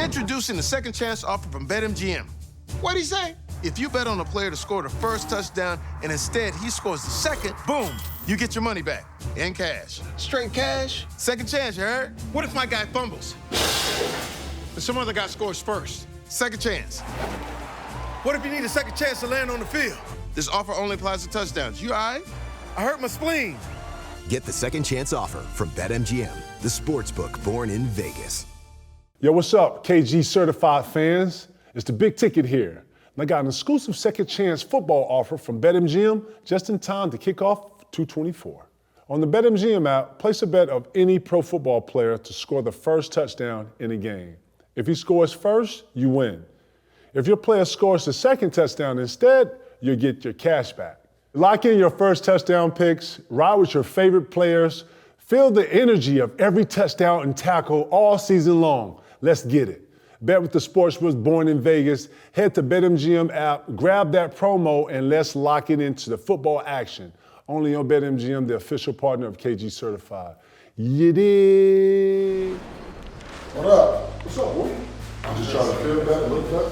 Introducing the second chance offer from BetMGM. What'd he say? If you bet on a player to score the first touchdown and instead he scores the second, boom, you get your money back in cash. Straight cash? Second chance, you heard? What if my guy fumbles? And some other guy scores first? Second chance. What if you need a second chance to land on the field? This offer only applies to touchdowns. You all right? I hurt my spleen. Get the second chance offer from BetMGM, the sportsbook born in Vegas. Yo, what's up, KG certified fans? It's the Big Ticket here. And I got an exclusive second chance football offer from BetMGM just in time to kick off 224. On the BetMGM app, place a bet of any pro football player to score the first touchdown in a game. If he scores first, you win. If your player scores the second touchdown instead, you'll get your cash back. Lock in your first touchdown picks, ride with your favorite players, feel the energy of every touchdown and tackle all season long. Let's get it. Bet with the sportsbook born in Vegas. Head to BetMGM app, grab that promo, and let's lock it into the football action. Only on BetMGM, the official partner of KG Certified. You dig? What up? What's up, boy? I'm just trying to feel better, look better.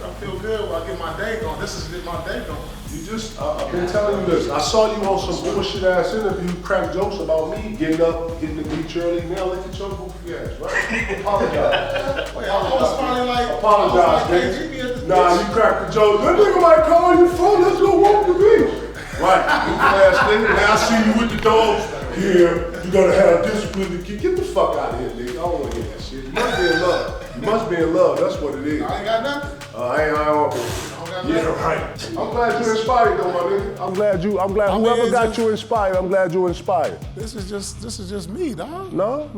I feel good when I get my day going. This is my day going. You just, I've been telling you this. I saw you on some bullshit ass interview, crack jokes about me getting up, getting the beach early. Now look at your goofy ass, right? Apologize. Wait, I was finally like, apologize, nigga. Nah, you cracked the joke. That nigga might call your phone. Let's go walk the beach. Right, goofy ass nigga. Now I see you with the dogs. Here, you gotta have discipline to get the fuck out of here, nigga. I don't wanna hear that shit. You must be in love. You must be in love. That's what it is. I ain't got nothing. I don't. Yeah, right. I'm glad you inspired though, my nigga. I'm glad whoever got you inspired, I'm glad you inspired. This is just me, dog. No.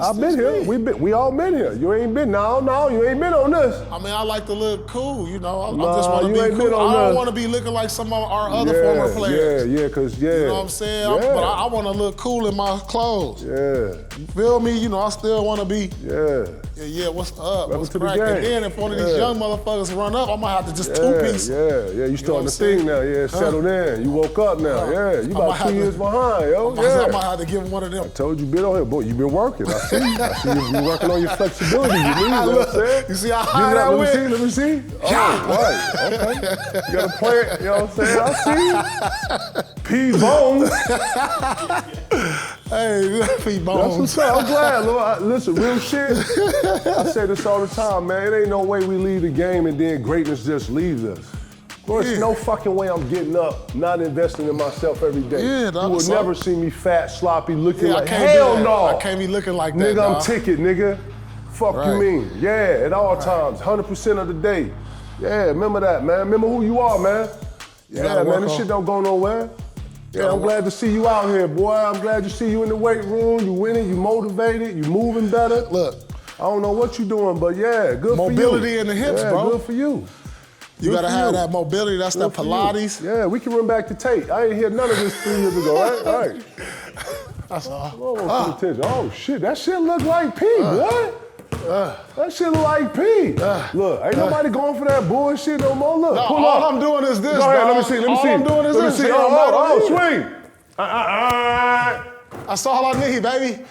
I've been here. We all been here. You ain't been. No, you ain't been on this. I mean, I like to look cool, you know. I just want to be cool. I don't want to be looking like some of our other former players. Yeah, cause you know what I'm saying? Yeah. But I want to look cool in my clothes. Yeah. You feel me? You know, I still want to be. Yeah. What's up? Welcome What's to the cracking? game. Then if one of these young motherfuckers run up, I might have to just two-piece. Yeah, you starting to think now. Yeah, settled in. You woke up now. Yeah, you about 2 years behind, yo. I might have to give him one of them. I told you, been on here, boy. You been working. I see you. I see you been working on your flexibility. You know what I'm saying? You see how high that went? Let me see. Oh, right. Okay. You got a plan. You know what I'm saying? I see. P-Bones. Hey, P-Bones. That's what's up. I'm glad, Lord. Listen, real shit. I say this all the time, man. It ain't no way we leave the game and then greatness just leaves us. There's no fucking way I'm getting up, not investing in myself every day. Yeah, you will never see me fat, sloppy, looking like, hell no. I can't be looking like that, nigga, I'm ticket, nigga. Fuck you mean. Yeah, at all times, 100% of the day. Yeah, remember that, man. Remember who you are, man. Yeah, man, this shit don't go nowhere. Yeah, I'm glad to see you out here, boy. I'm glad to see you in the weight room. You winning, you motivated, you moving better. Look. I don't know what you doing, but yeah, good for you. Mobility in the hips, bro. Good for you. You gotta have that mobility, that's that Pilates. Yeah, we can run back to Tate. I ain't hear none of this 3 years ago, right? All right. That's all. Oh, shit, that shit look like P, boy. That shit look like P. Look, ain't nobody going for that bullshit no more. Look, no, pull all up. I'm doing is this, Go ahead, dog. let me see. All I'm doing is this. Swing. That's all I need, baby.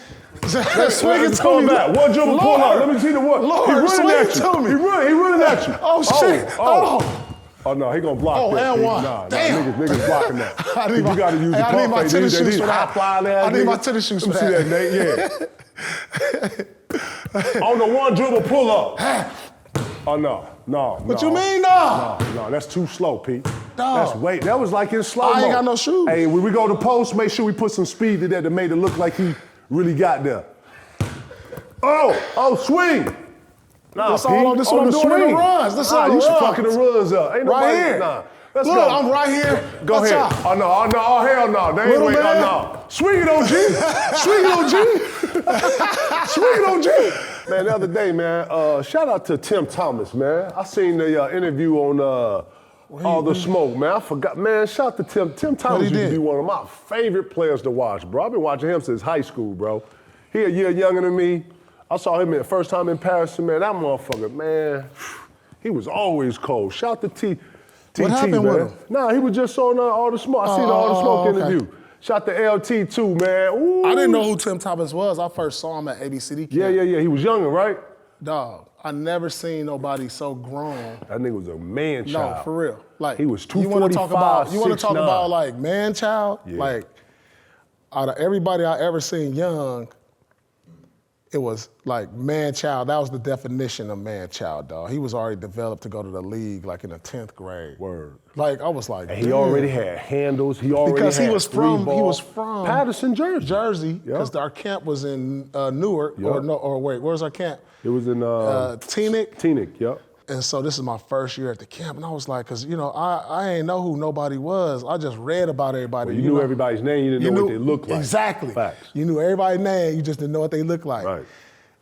Swing it to me. Back. One dribble, pull up. Let me see the one. Lord, he running at you. To me. He running at you. Oh, shit. Oh, no, he gonna block that. Oh, and one. Nah, damn. Niggas blocking that. You gotta use the I need my tennis shoes for that. I need my tennis shoes for that. Let me see that, Nate. Yeah. On the one dribble, pull up. Oh, no. What you mean, no? No, that's too slow, Pete. No. That was like in slow-mo. I ain't got no shoes. Hey, when we go to post, make sure we put some speed to that to make it look like he really got there. Oh, swing. Nah, that's all this what I'm doing in the runs. This all the runs. You fucking the runs up. Ain't nobody, right here. Nah. Let's Look, go. I'm right here. Go Watch ahead. out. Oh, hell no. They ain't waiting. Oh, no. Swing it, OG. Swing it, OG. Swing it, OG. Man, the other day, man, shout out to Tim Thomas, man. I seen the interview on All the Smoke, man. I forgot. Man, shout out to Tim. Tim Thomas used to be one of my favorite players to watch, bro. I've been watching him since high school, bro. He a year younger than me. I saw him the first time in Paris, man. That motherfucker, man, he was always cold. Shout out to TT, what happened man. with him? Nah, he was just on All the Smoke. I seen the All the Smoke interview. Shout to LT too, man. Ooh. I didn't know who Tim Thomas was. I first saw him at ABCD camp. Yeah. He was younger, right? Dog, I never seen nobody so grown. That nigga was a man-child. No, for real. Like he was 245, You want to talk 6'9". about like man-child? Yeah. Like out of everybody I ever seen young, it was like man-child. That was the definition of man-child, dog. He was already developed to go to the league like in the 10th grade. Word. Like I was like, and he already had handles. He already because had he was from Patterson, Jersey. Because our camp was in Newark. Yep. Where's our camp? It was in Teaneck. Teaneck, yep. And so this is my first year at the camp, and I was like, because, I ain't know who nobody was. I just read about everybody. Well, you knew everybody's name, you didn't know what they looked like. Exactly. Facts. You knew everybody's name, you just didn't know what they looked like. Right.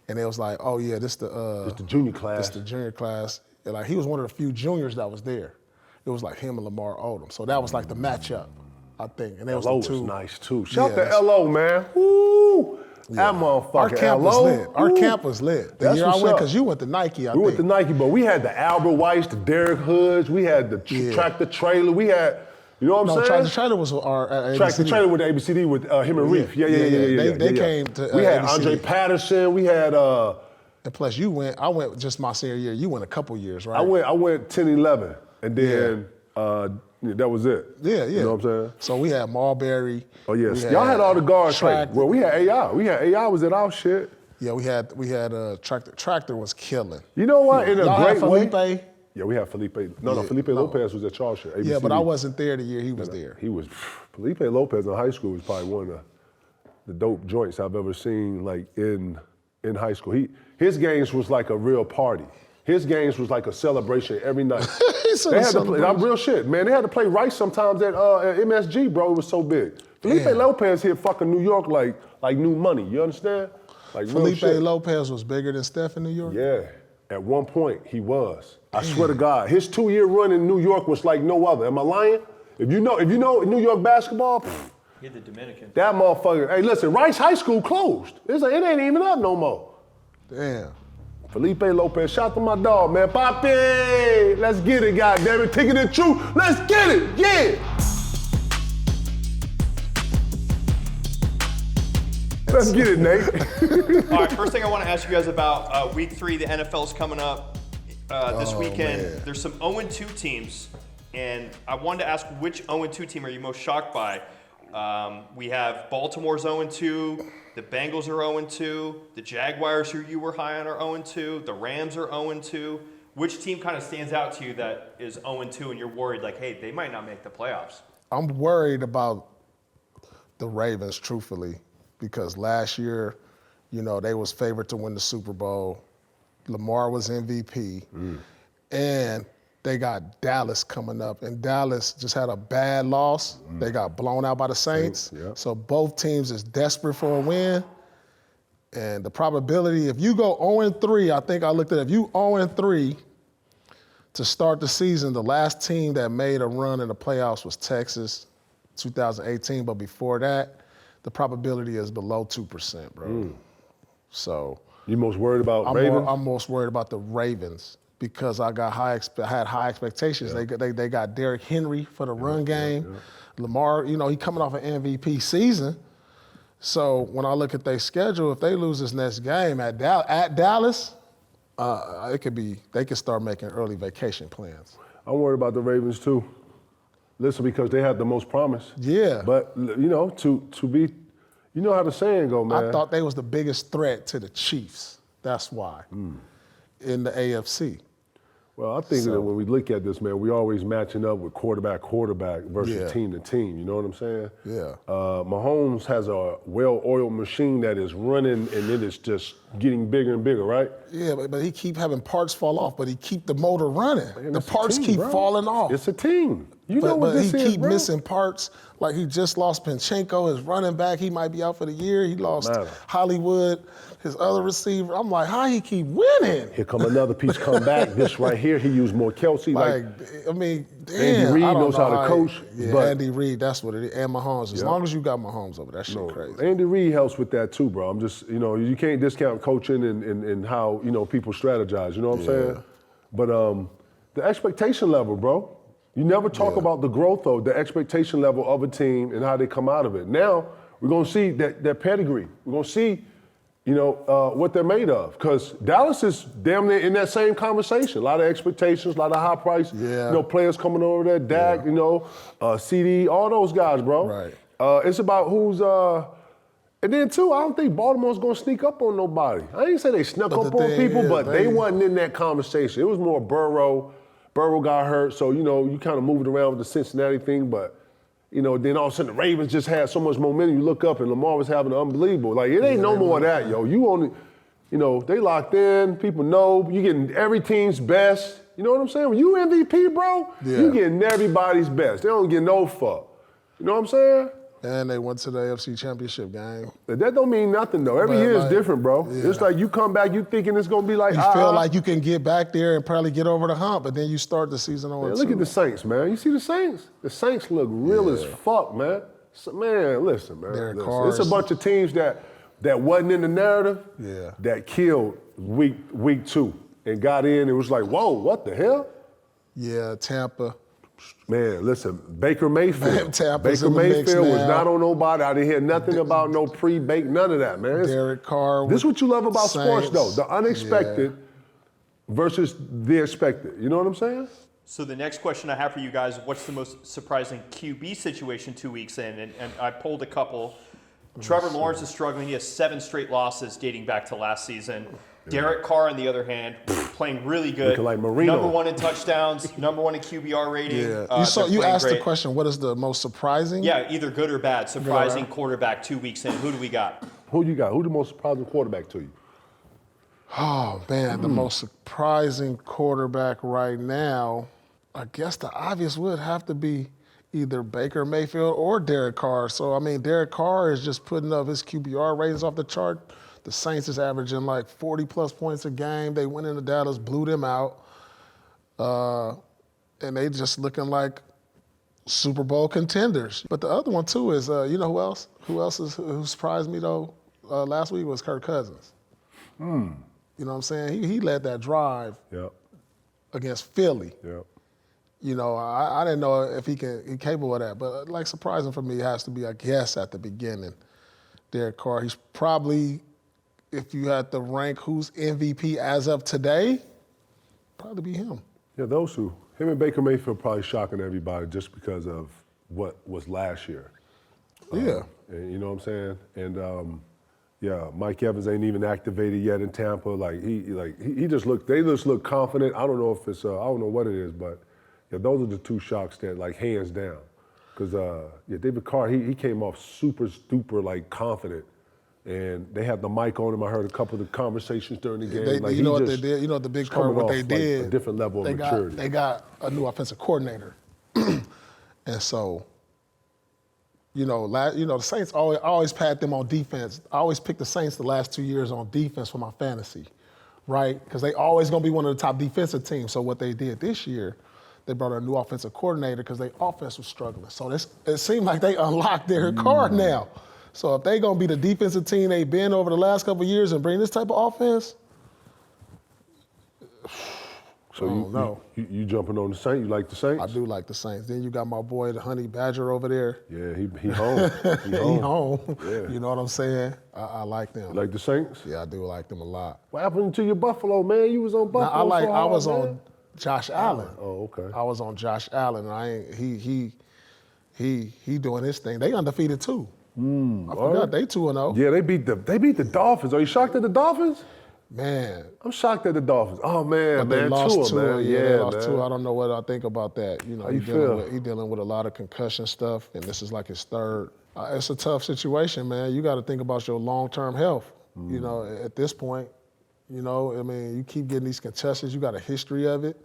And it was like, oh yeah, this the junior class. This the junior class. And like he was one of the few juniors that was there. It was like him and Lamar Odom. So that was like the matchup, I think. And LO was the two. was nice too. Shout out to LO, man. Woo! That motherfucker. Our camp was lit. Our camp was lit. The That's year I what's went, up. because you went to Nike, I think. We went to Nike, but we had the Albert Weiss, the Derek Hoods, we had the tractor trailer, we had, you know what I'm saying? Tractor Trailer was our Tractor Trailer with the ABCD with him and Reef. Yeah. They came to we had ABCD. Andre Patterson, we had And plus I went just my senior year. You went a couple years, right? I went 10, 11, and then that was it. Yeah. You know what I'm saying? So we had Marbury. Oh yes, y'all had all the guards. Tractor. Well, we had AI. AI was at our shit. Yeah, we had Tractor. Tractor was killing. You know what? In a Y'all great had Felipe? way. Yeah, we had Felipe. Felipe Lopez was at y'all shit. ABCD. Yeah, but I wasn't there the year he was there. He was. Felipe Lopez in high school was probably one of the dope joints I've ever seen, like in high school. His games was like a real party. His games was like a celebration every night. They had to play. I'm real shit, man. They had to play Rice sometimes at MSG, bro. It was so big. Felipe Lopez hit fucking New York like new money. You understand? Like Felipe Lopez was bigger than Steph in New York? Yeah. At one point, he was. I swear to God, his 2-year run in New York was like no other. Am I lying? If you know New York basketball, You're the Dominican. that motherfucker. Hey, listen, Rice High School closed. It ain't even up no more. Damn. Felipe Lopez, shout to my dog, man. Papi, let's get it, goddammit. Ticket and truth, let's get it, yeah. Let's get it, Nate. All right, first thing I want to ask you guys about week 3, the NFL's coming up this weekend. Man. There's some 0-2 teams, and I wanted to ask which 0-2 team are you most shocked by? We have Baltimore's 0-2, the Bengals are 0-2, the Jaguars, who you were high on, are 0-2, the Rams are 0-2. Which team kind of stands out to you that is 0-2 and you're worried, like, hey, they might not make the playoffs? I'm worried about the Ravens, truthfully, because last year, they was favored to win the Super Bowl. Lamar was MVP. And they got Dallas coming up, and Dallas just had a bad loss. They got blown out by the Saints. Yeah. So both teams is desperate for a win. And the probability, if you go 0-3, I think I looked at it, if you 0-3 to start the season, the last team that made a run in the playoffs was Texas, 2018. But before that, the probability is below 2%, bro. So You most worried about Ravens? I'm most worried about the Ravens because I had high expectations. Yeah. They got Derrick Henry for the run game. Lamar, he coming off an MVP season. So when I look at their schedule, if they lose this next game at Dallas, they could start making early vacation plans. I'm worried about the Ravens too. Listen, because they have the most promise. Yeah. But to be, you know how the saying go, man. I thought they was the biggest threat to the Chiefs. That's why. In the AFC. Well, I think that when we look at this, man, we always matching up with quarterback versus team to team. You know what I'm saying? Yeah. Mahomes has a well-oiled machine that is running, and it is just getting bigger and bigger, right? Yeah, but he keep having parts fall off, but he keep the motor running. Man, the it's a parts team, keep bro. falling off. It's a team. You know But what this he is, keep bro. missing parts. Like he just lost Pacheco, his running back. He might be out for the year. He lost Matter. Hollywood, his other receiver. I'm like, how he keep winning? Here come another piece come back. This right here, he used more Kelsey. I mean, damn. Andy Reid I don't knows how to coach, Yeah, but- Andy Reid, that's what it is. And Mahomes. As long as you got Mahomes over, that shit crazy. Andy Reid helps with that too, bro. I'm just, you can't discount coaching and how, people strategize, you know what I'm saying? But the expectation level, bro. You never talk about the growth of the expectation level of a team and how they come out of it. Now, we're going to see that pedigree. We're going to see what they're made of. Because Dallas is damn near in that same conversation. A lot of expectations, a lot of high price, players coming over there, Dak, CD, all those guys, bro. Right. It's about who's. And then too, I don't think Baltimore's gonna sneak up on nobody. I ain't say they snuck up on people, but they wasn't in that conversation. It was more Burrow. Burrow got hurt, so you kind of moved around with the Cincinnati thing, but then all of a sudden the Ravens just had so much momentum. You look up and Lamar was having an unbelievable. Like it ain't no more of that, yo. You only, they locked in. People know you getting every team's best. You know what I'm saying? When you MVP, bro, you getting everybody's best. They don't get no fuck. You know what I'm saying? And they went to the AFC Championship game. That don't mean nothing, though. Every year is different, bro. Yeah. It's like you come back, you thinking it's going to be like, you feel like you can get back there and probably get over the hump, but then you start the season on Look at the Saints, man. You see the Saints? The Saints look real as fuck, man. So, man, listen, man. It's a bunch of teams that wasn't in the narrative that killed week 2 and got in. It was like, whoa, what the hell? Yeah, Tampa. Man, listen, Baker Mayfield. Tampa's Baker in the mix Mayfield was now. not on nobody. I didn't hear nothing about no pre-bake, none of that, man. Derek Carr. This is what you love about Saints. sports, though. The unexpected versus the expected. You know what I'm saying? So the next question I have for you guys, what's the most surprising QB situation 2 weeks in? And I pulled a couple. Trevor Lawrence is struggling. He has 7 straight losses dating back to last season. Derek Carr, on the other hand, playing really good. Looking like Marino. Number 1 in touchdowns, number 1 in QBR rating. Yeah. You asked the question, what is the most surprising? Yeah, either good or bad. Surprising quarterback 2 weeks in. Who do we got? Who you got? Who's the most surprising quarterback to you? Oh, man, the most surprising quarterback right now, I guess the obvious would have to be either Baker Mayfield or Derek Carr. So, Derek Carr is just putting up his QBR ratings off the chart. The Saints is averaging like 40-plus points a game. They went into Dallas, blew them out. And they just looking like Super Bowl contenders. But the other one, too, is, you know who else? Who surprised me, though, last week was Kirk Cousins. You know what I'm saying? He led that drive against Philly. I didn't know if he's capable of that. But, surprising for me has to be, I guess, at the beginning, Derek Carr. He's probably, if you had to rank who's MVP as of today, probably be him. Yeah, those two. Him and Baker Mayfield probably shocking everybody just because of what was last year. And you know what I'm saying? And Mike Evans ain't even activated yet in Tampa. They just look confident. I don't know if it's I don't know what it is, but those are the two shocks that hands down. Because David Carr, he came off super confident. And they had the mic on him. I heard a couple of the conversations during the game. You know what they did? You know the big part of what they did? A different level of maturity. They got a new offensive coordinator. And so, the Saints always pat them on defense. I always pick the Saints the last 2 years on defense for my fantasy, right? Because they always going to be one of the top defensive teams. So what they did this year, they brought a new offensive coordinator because their offense was struggling. So it seemed like they unlocked Derek Carr now. So if they're going to be the defensive team they've been over the last couple of years and bring this type of offense, so you jumping on the Saints? You like the Saints? I do like the Saints. Then you got my boy, the Honey Badger over there. Yeah, he home. He home. Yeah. You know what I'm saying? I like them. You like the Saints? Yeah, I do like them a lot. What happened to your Buffalo, man? You was on Buffalo. I was on Josh Allen. Oh, okay. I was on Josh Allen. He doing his thing. They undefeated too. I forgot they 2-0. Yeah, they beat the Dolphins. Are you shocked at the Dolphins? Man, I'm shocked at the Dolphins. Oh man, they lost Tua, man. They lost Tua. I don't know what I think about that. How you feel? He's dealing with a lot of concussion stuff, and this is like his third. It's a tough situation, man. You got to think about your long-term health. At this point, you keep getting these concussions. You got a history of it.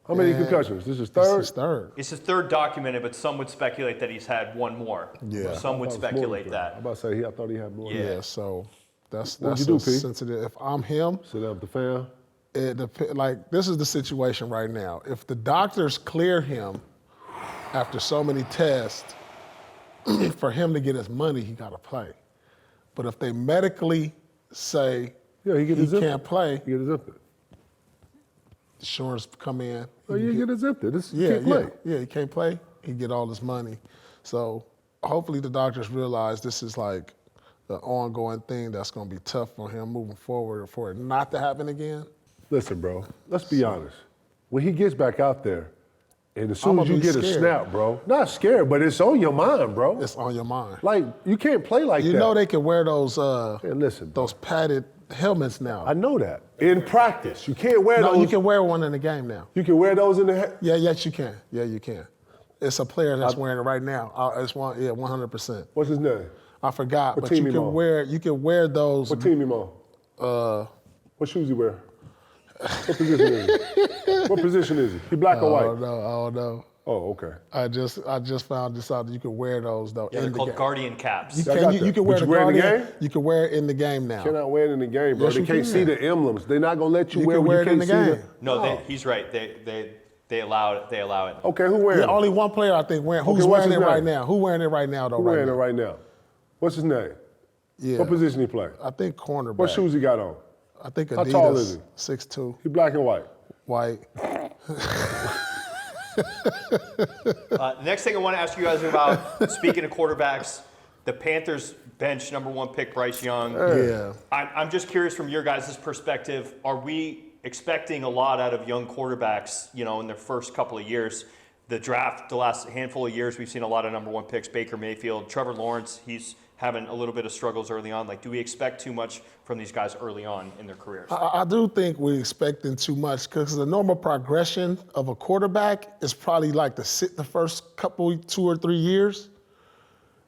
How many concussions? This is third? This is third. It's his third documented, but some would speculate that he's had one more. Yeah. Some would speculate that. I'm about to say, I thought he had more. Yeah, so that's sensitive. If I'm him, sit down with the fan. This is the situation right now. If the doctors clear him after so many tests, for him to get his money, he got to play. But if they medically say he can't play, he get exempted. Insurance come in. You get exempted. He can't play. Yeah, he can't play. He get all his money. So hopefully the doctors realize this is like ongoing thing that's going to be tough for him moving forward for it not to happen again. Listen, bro, let's be honest. When he gets back out there, and as soon as you get a snap, bro, not scared, but it's on your mind, bro. It's on your mind. Like, you can't play like that. You know they can wear those listen, those padded helmets now. I know that. In practice, you can't wear those. No, you can wear one in the game now. You can wear those in the head? Yeah, yes, you can. Yeah, you can. It's a player that's wearing it right now. It's 100%. What's his name? I forgot, What but team you he can on? wear those. What team you on? What shoes he wear? What position is he? What position is he? He black or white? I don't know. Oh, okay. I just found this out that you can wear those though. Yeah, they're called Guardian caps. You can wear But the you wear it in the Guardian. game? You can wear it in the game now. Cannot wear it in the game, bro. Yes, They you can't can. see the emblems. They're not gonna let you, You wear can what wear you it in can't the see. game. No, he's right. They allow it. They allow it. Okay, who wearing Yeah, it? only one player I think wearing. Okay, Who's what's wearing it his right name? now? Who wearing it right now though? Who wearing it right now? What's his name? Yeah. What position he play? I think cornerback. What shoes he got on? I think Adidas. How tall is he? 6'2". He black and white. White. The next thing I want to ask you guys about, speaking of quarterbacks, the Panthers bench #1 pick Bryce Young. Yeah. I'm just curious from your guys' perspective, are we expecting a lot out of young quarterbacks, in their first couple of years? The draft, the last handful of years, we've seen a lot of #1 picks, Baker Mayfield, Trevor Lawrence, he's having a little bit of struggles early on. Like, do we expect too much from these guys early on in their careers? I do think we're expecting too much because the normal progression of a quarterback is probably like to sit the first couple, 2 or 3 years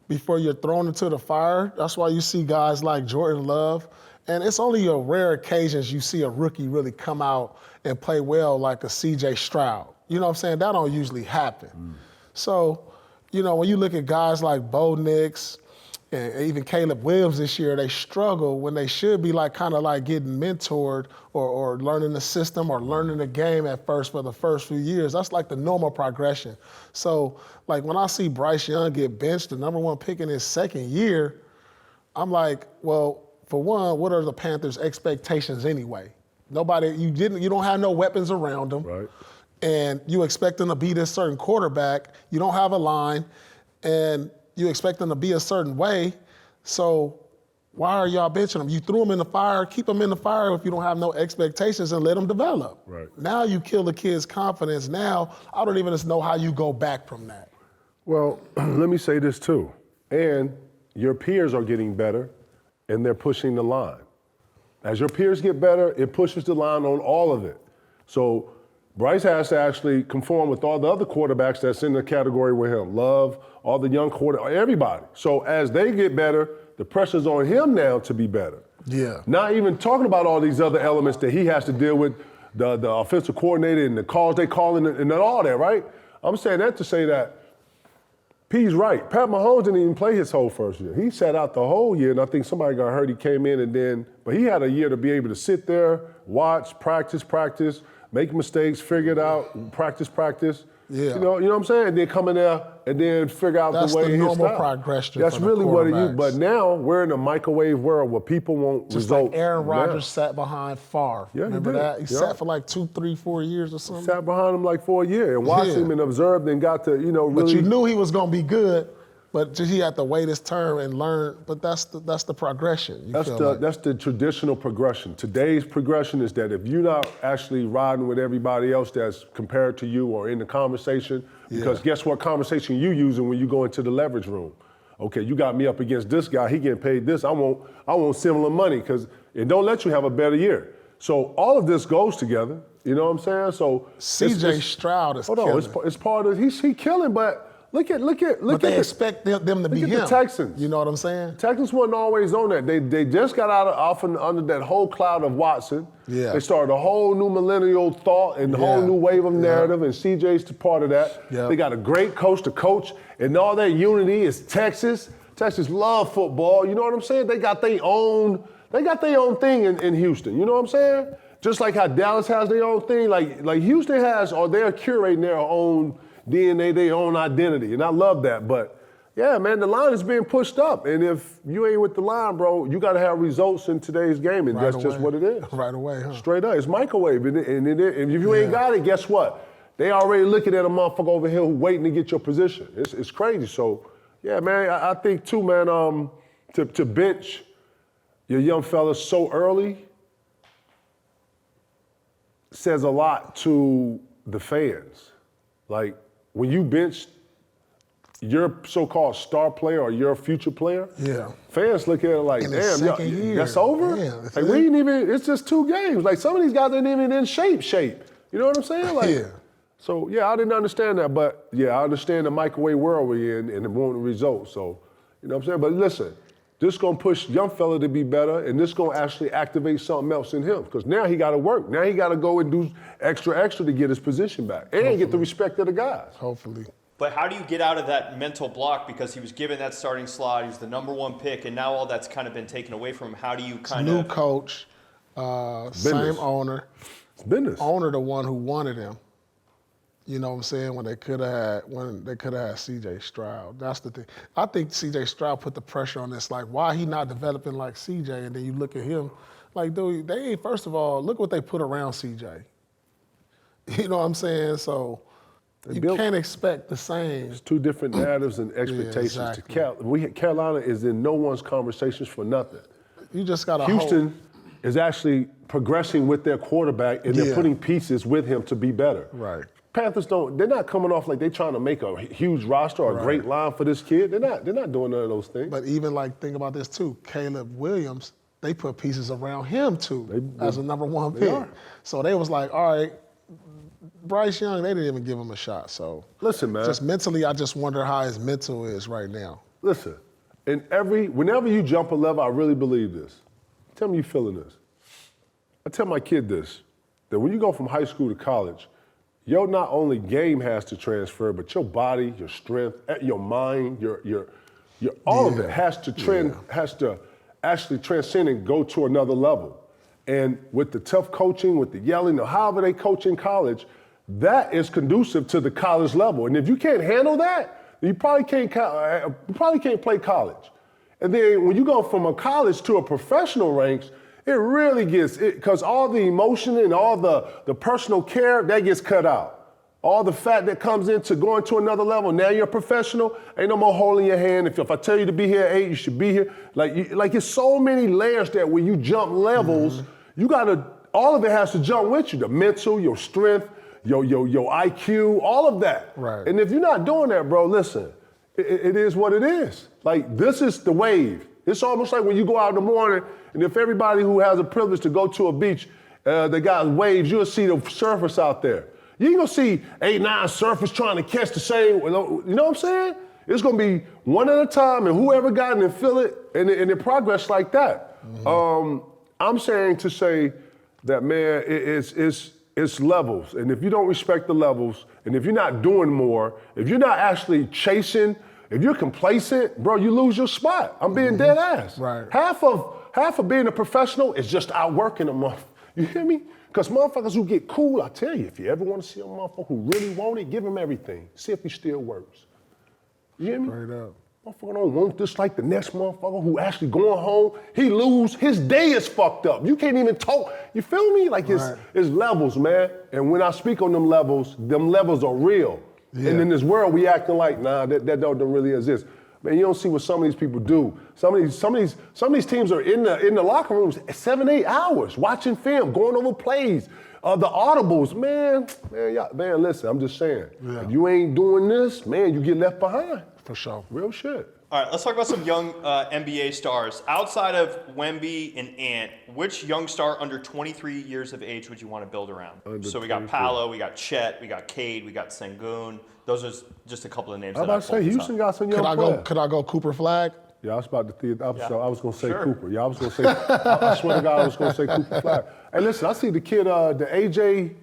before you're thrown into the fire. That's why you see guys like Jordan Love. And it's only a rare occasions you see a rookie really come out and play well like a C.J. Stroud. You know what I'm saying? That don't usually happen. So, when you look at guys like Bo Nix, and even Caleb Williams this year, they struggle when they should be kind of getting mentored or learning the system or learning the game at first for the first few years. That's like the normal progression. So when I see Bryce Young get benched, the #1 pick in his second year, I'm like, well, for one, what are the Panthers' expectations anyway? You don't have no weapons around them. Right. And you expect them to be this certain quarterback. You don't have a line. And you expect them to be a certain way, so why are y'all benching them? You threw them in the fire, keep them in the fire if you don't have no expectations and let them develop. Right. Now you kill the kid's confidence. Now I don't even know how you go back from that. Well, let me say this too. And your peers are getting better, and they're pushing the line. As your peers get better, it pushes the line on all of it. So Bryce has to actually conform with all the other quarterbacks that's in the category with him. Love, all the young everybody. So as they get better, the pressure's on him now to be better. Yeah. Not even talking about all these other elements that he has to deal with, the offensive coordinator and the calls they call and all that, right? I'm saying that to say that P's right. Pat Mahomes didn't even play his whole first year. He sat out the whole year, and I think somebody got hurt. He came in but he had a year to be able to sit there, watch, practice, make mistakes, figure it out, practice. Yeah. You know what I'm saying? And then come in there and then figure out That's the way the his normal style. progression. That's for the really what it is. quarterbacks. But now we're in a microwave world where people want Just results. like Aaron now. Rodgers sat behind Favre. Yeah, he Remember did. that? He Yeah. sat for 2, 3, 4 years or something. Sat behind him for a year and watched Yeah. him and observed and got to, really. But you knew he was going to be good, but he had to wait his turn and learn. But that's the progression. That's the traditional progression. Today's progression is that if you're not actually riding with everybody else that's compared to you or in the conversation, because guess what conversation you using when you go into the leverage room? Okay, you got me up against this guy. He getting paid this. I want similar money because it don't let you have a better year. So all of this goes together. You know what I'm saying? So C.J. Stroud is hold killing. on, it's part of he killing, but. Look at But they expect them to be look him. at the Texans. You know what I'm saying? Texans wasn't always on that. They just got off under that whole cloud of Watson. Yeah. They started a whole new millennial thought and a whole new wave of narrative, and CJ's part of that. Yeah. They got a great coach to coach, and all that unity is Texas. Texas love football. You know what I'm saying? They got their own thing in Houston. You know what I'm saying? Just like how Dallas has their own thing, like Houston has, or they're curating their own DNA, their own identity, and I love that. But yeah, man, the line is being pushed up, and if you ain't with the line, bro, you got to have results in today's game, and that's just what it is. Right away, huh? Straight up, it's microwave, and if you ain't got it, guess what? They already looking at a motherfucker over here who waiting to get your position. It's crazy. So yeah, man, I think too, man. to bench your young fellas so early says a lot to the fans. Like, when you bench your so-called star player or your future player, fans look at it like, damn, that's over? Damn, like, we ain't even, it's just 2 games. Like, some of these guys ain't even in shape. You know what I'm saying? Like, So, I didn't understand that, but, I understand the microwave world we're in and the wanting results. So, you know what I'm saying? But listen, this going to push young fella to be better, and this going to actually activate something else in him, because now he got to work. Now he got to go and do extra to get his position back and get the respect of the guys. Hopefully. But how do you get out of that mental block? Because he was given that starting slot, he was the #1 pick, and now all that's kind of been taken away from him. How do you New coach, same owner. It's business. Owner the one who wanted him. You know what I'm saying? When they could have had C.J. Stroud. That's the thing. I think C.J. Stroud put the pressure on this. Like, why he not developing like C.J.? And then you look at him, like, dude, they ain't. First of all, look what they put around C.J. You know what I'm saying? So you can't expect the same. It's 2 different narratives and expectations. Exactly. Carolina is in no one's conversations for nothing. You just got to Houston is actually progressing with their quarterback, and they're putting pieces with him to be better. Right. Panthers they're not coming off like they're trying to make a huge roster or a great line for this kid. They're not doing none of those things. But even think about this too. Caleb Williams, they put pieces around him too as a #1 pick. So they was like, all right, Bryce Young, they didn't even give him a shot. So listen, man. Just mentally, I just wonder how his mental is right now. Listen, whenever you jump a level, I really believe this. Tell me you feeling this. I tell my kid this, that when you go from high school to college, your not only game has to transfer, but your body, your strength, your mind, your all of it has to actually transcend and go to another level. And with the tough coaching, with the yelling, or however they coach in college, that is conducive to the college level. And if you can't handle that, you probably can't play college. And then when you go from a college to a professional ranks, it really gets, because all the emotion and all the personal care, that gets cut out. All the fat that comes into going to another level. Now you're a professional, ain't no more holding your hand. If I tell you to be here at 8, you should be here. Like it's so many layers that when you jump levels, all of it has to jump with you. The mental, your strength, your IQ, all of that. Right. And if you're not doing that, bro, listen, it is what it is. Like, this is the wave. It's almost like when you go out in the morning, and if everybody who has a privilege to go to a beach, they got waves, you'll see the surfers out there. You ain't gonna see 8, 9 surfers trying to catch the same, you know what I'm saying? It's gonna be one at a time, and whoever got it and feel it, and it progress like that. I'm saying to say that, man, it's levels, and if you don't respect the levels, and if you're not doing more, if you're not actually chasing, if you're complacent, bro, you lose your spot. I'm being dead ass. Right. Half of being a professional is just outworking a month. You hear me? Because motherfuckers who get cool, I tell you, if you ever want to see a motherfucker who really want it, give him everything. See if he still works. You hear me? Straight up. Motherfucker don't want this like the next motherfucker who actually going home. He lose, his day is fucked up. You can't even talk. You feel me? Like it's levels, man. And when I speak on them levels are real. Yeah. And in this world, we acting like, nah, that don't really exist. Man, you don't see what some of these people do. Some of these teams are in the locker rooms 7, 8 hours watching film, going over plays, the audibles. Man, listen, I'm just saying. Yeah. If you ain't doing this, man, you get left behind. For sure. Real shit. All right, let's talk about some young NBA stars. Outside of Wemby and Ant, which young star under 23 years of age would you want to build around? So we got Paolo, we got Chet, we got Cade, we got Sengun. Those are just a couple of names. I was about to say, Houston got some young players. Could I go Cooper Flagg? Yeah, I was about to think. I was going to say Cooper. Yeah, I was going to say. I swear to God, I was going to say Cooper Flagg. Hey, listen, I see the kid, the AJ.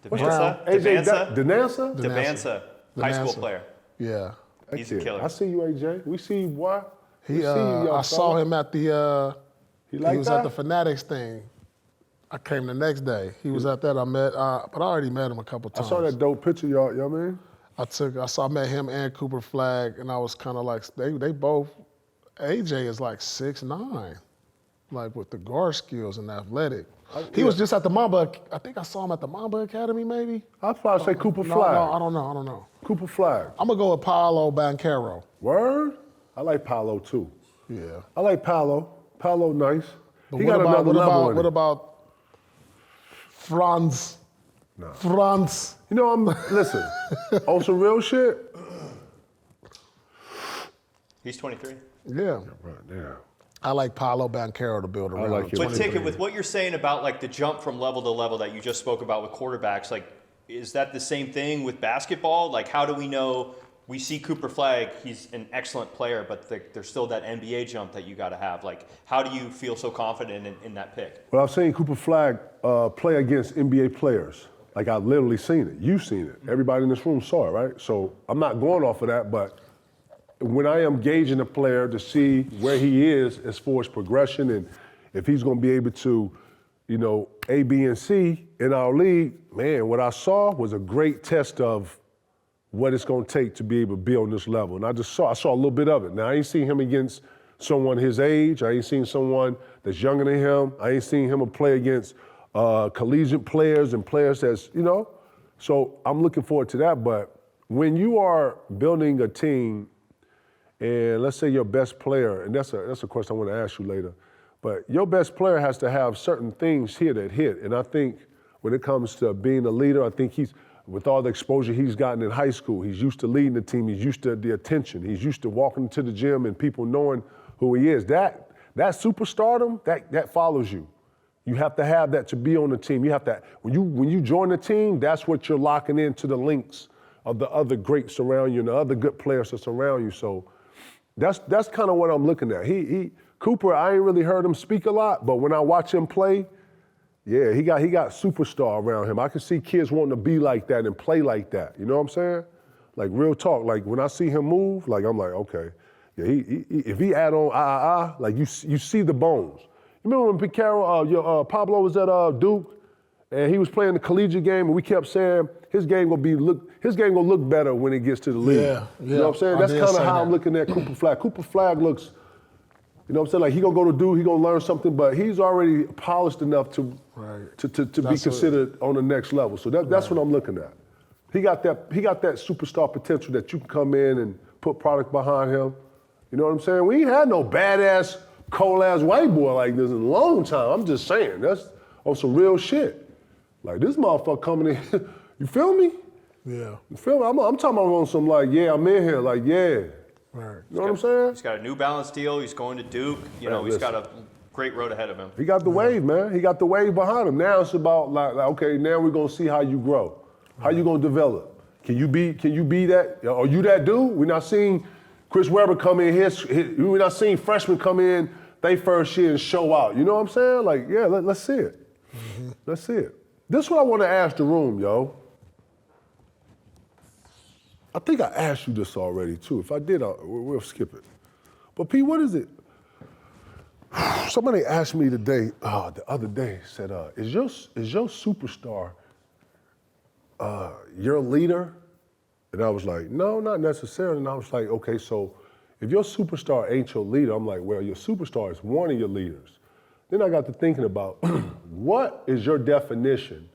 Devansa, high school player. Yeah. He's a killer. I see you, AJ. We see you, boy. I saw him at the. He was at the Fanatics thing. I came the next day. He was at that. I met, but I already met him a couple times. I saw that dope picture, y'all man. I met him and Cooper Flagg, and I was kind of like, they both. AJ is like 6'9", like with the guard skills and athletic. He was just at the Mamba. I think I saw him at the Mamba Academy, maybe. I'd probably say Cooper Flagg. No, I don't know. Cooper Flagg. I'm gonna go with Paolo Banchero. Word? I like Paolo too. Yeah. I like Paolo. Paolo, nice. But He got another level in what it. about Franz? Nah. Franz. You know, listen, on some real shit. He's 23. Yeah. Right there. I like Paolo Banchero to build around. like him. But Ticket, with what you're saying about like the jump from level to level that you just spoke about with quarterbacks, like, is that the same thing with basketball? Like, how do we know? We see Cooper Flagg, he's an excellent player, but there's still that NBA jump that you got to have. Like, how do you feel so confident in that pick? Well, I've seen Cooper Flagg play against NBA players. Like, I've literally seen it. You've seen it. Everybody in this room saw it, right? So I'm not going off of that, but when I am gauging a player to see where he is as far as progression and if he's going to be able to, you know, A, B, and C in our league, man, what I saw was a great test of what it's going to take to be able to be on this level. And I saw a little bit of it. Now, I ain't seen him against someone his age. I ain't seen someone that's younger than him. I ain't seen him play against collegiate players and players that's, you know. So I'm looking forward to that. But when you are building a team, and let's say your best player, and that's a question I want to ask you later, but your best player has to have certain things here that hit. And I think when it comes to being a leader, I think with all the exposure he's gotten in high school, he's used to leading the team, he's used to the attention, he's used to walking to the gym and people knowing who he is. That superstardom, that follows you. You have to have that to be on the team. You have to, when you join the team, that's what you're locking into the links of the other greats around you and the other good players that's around you. So that's kind of what I'm looking at. Cooper, I ain't really heard him speak a lot, but when I watch him play, yeah, he got superstar around him. I can see kids wanting to be like that and play like that. You know what I'm saying? Like real talk. Like when I see him move, like I'm like, okay, yeah. If he add on like you see the bones. You remember when Pablo was at Duke and he was playing the collegiate game and we kept saying his game gonna look better when it gets to the league. Yeah. You know what I'm saying? That's kind of how I'm looking at Cooper Flagg. Cooper Flagg looks. You know what I'm saying? Like he gonna go to Duke, he gonna learn something, but he's already polished enough to be considered on the next level. So that's what I'm looking at. He got that superstar potential that you can come in and put product behind him. You know what I'm saying? We ain't had no badass, cold-ass white boy like this in a long time. I'm just saying, that's on some real shit. Like this motherfucker coming in, you feel me? Yeah. You feel me? I'm talking about on some like, yeah, I'm in here, like, yeah. Right. You know what I'm saying? He's got a New Balance deal. He's going to Duke. You know, he's got a great road ahead of him. He got the wave, man. He got the wave behind him. Now it's about like okay, now we're gonna see how you grow, how you gonna develop. Can you be that? Are you that dude? We're not seeing Chris Webber come in here. We're not seeing freshmen come in they first year and show out. You know what I'm saying? Like, yeah, let's see it. Mm-hmm. Let's see it. This is what I want to ask the room, yo. I think I asked you this already too. If I did, we'll skip it. But P, what is it? Somebody asked me the other day, said, is your superstar your leader? And I was like, no, not necessarily. And I was like, okay, so if your superstar ain't your leader, I'm like, well, your superstar is one of your leaders. Then I got to thinking about what is your definition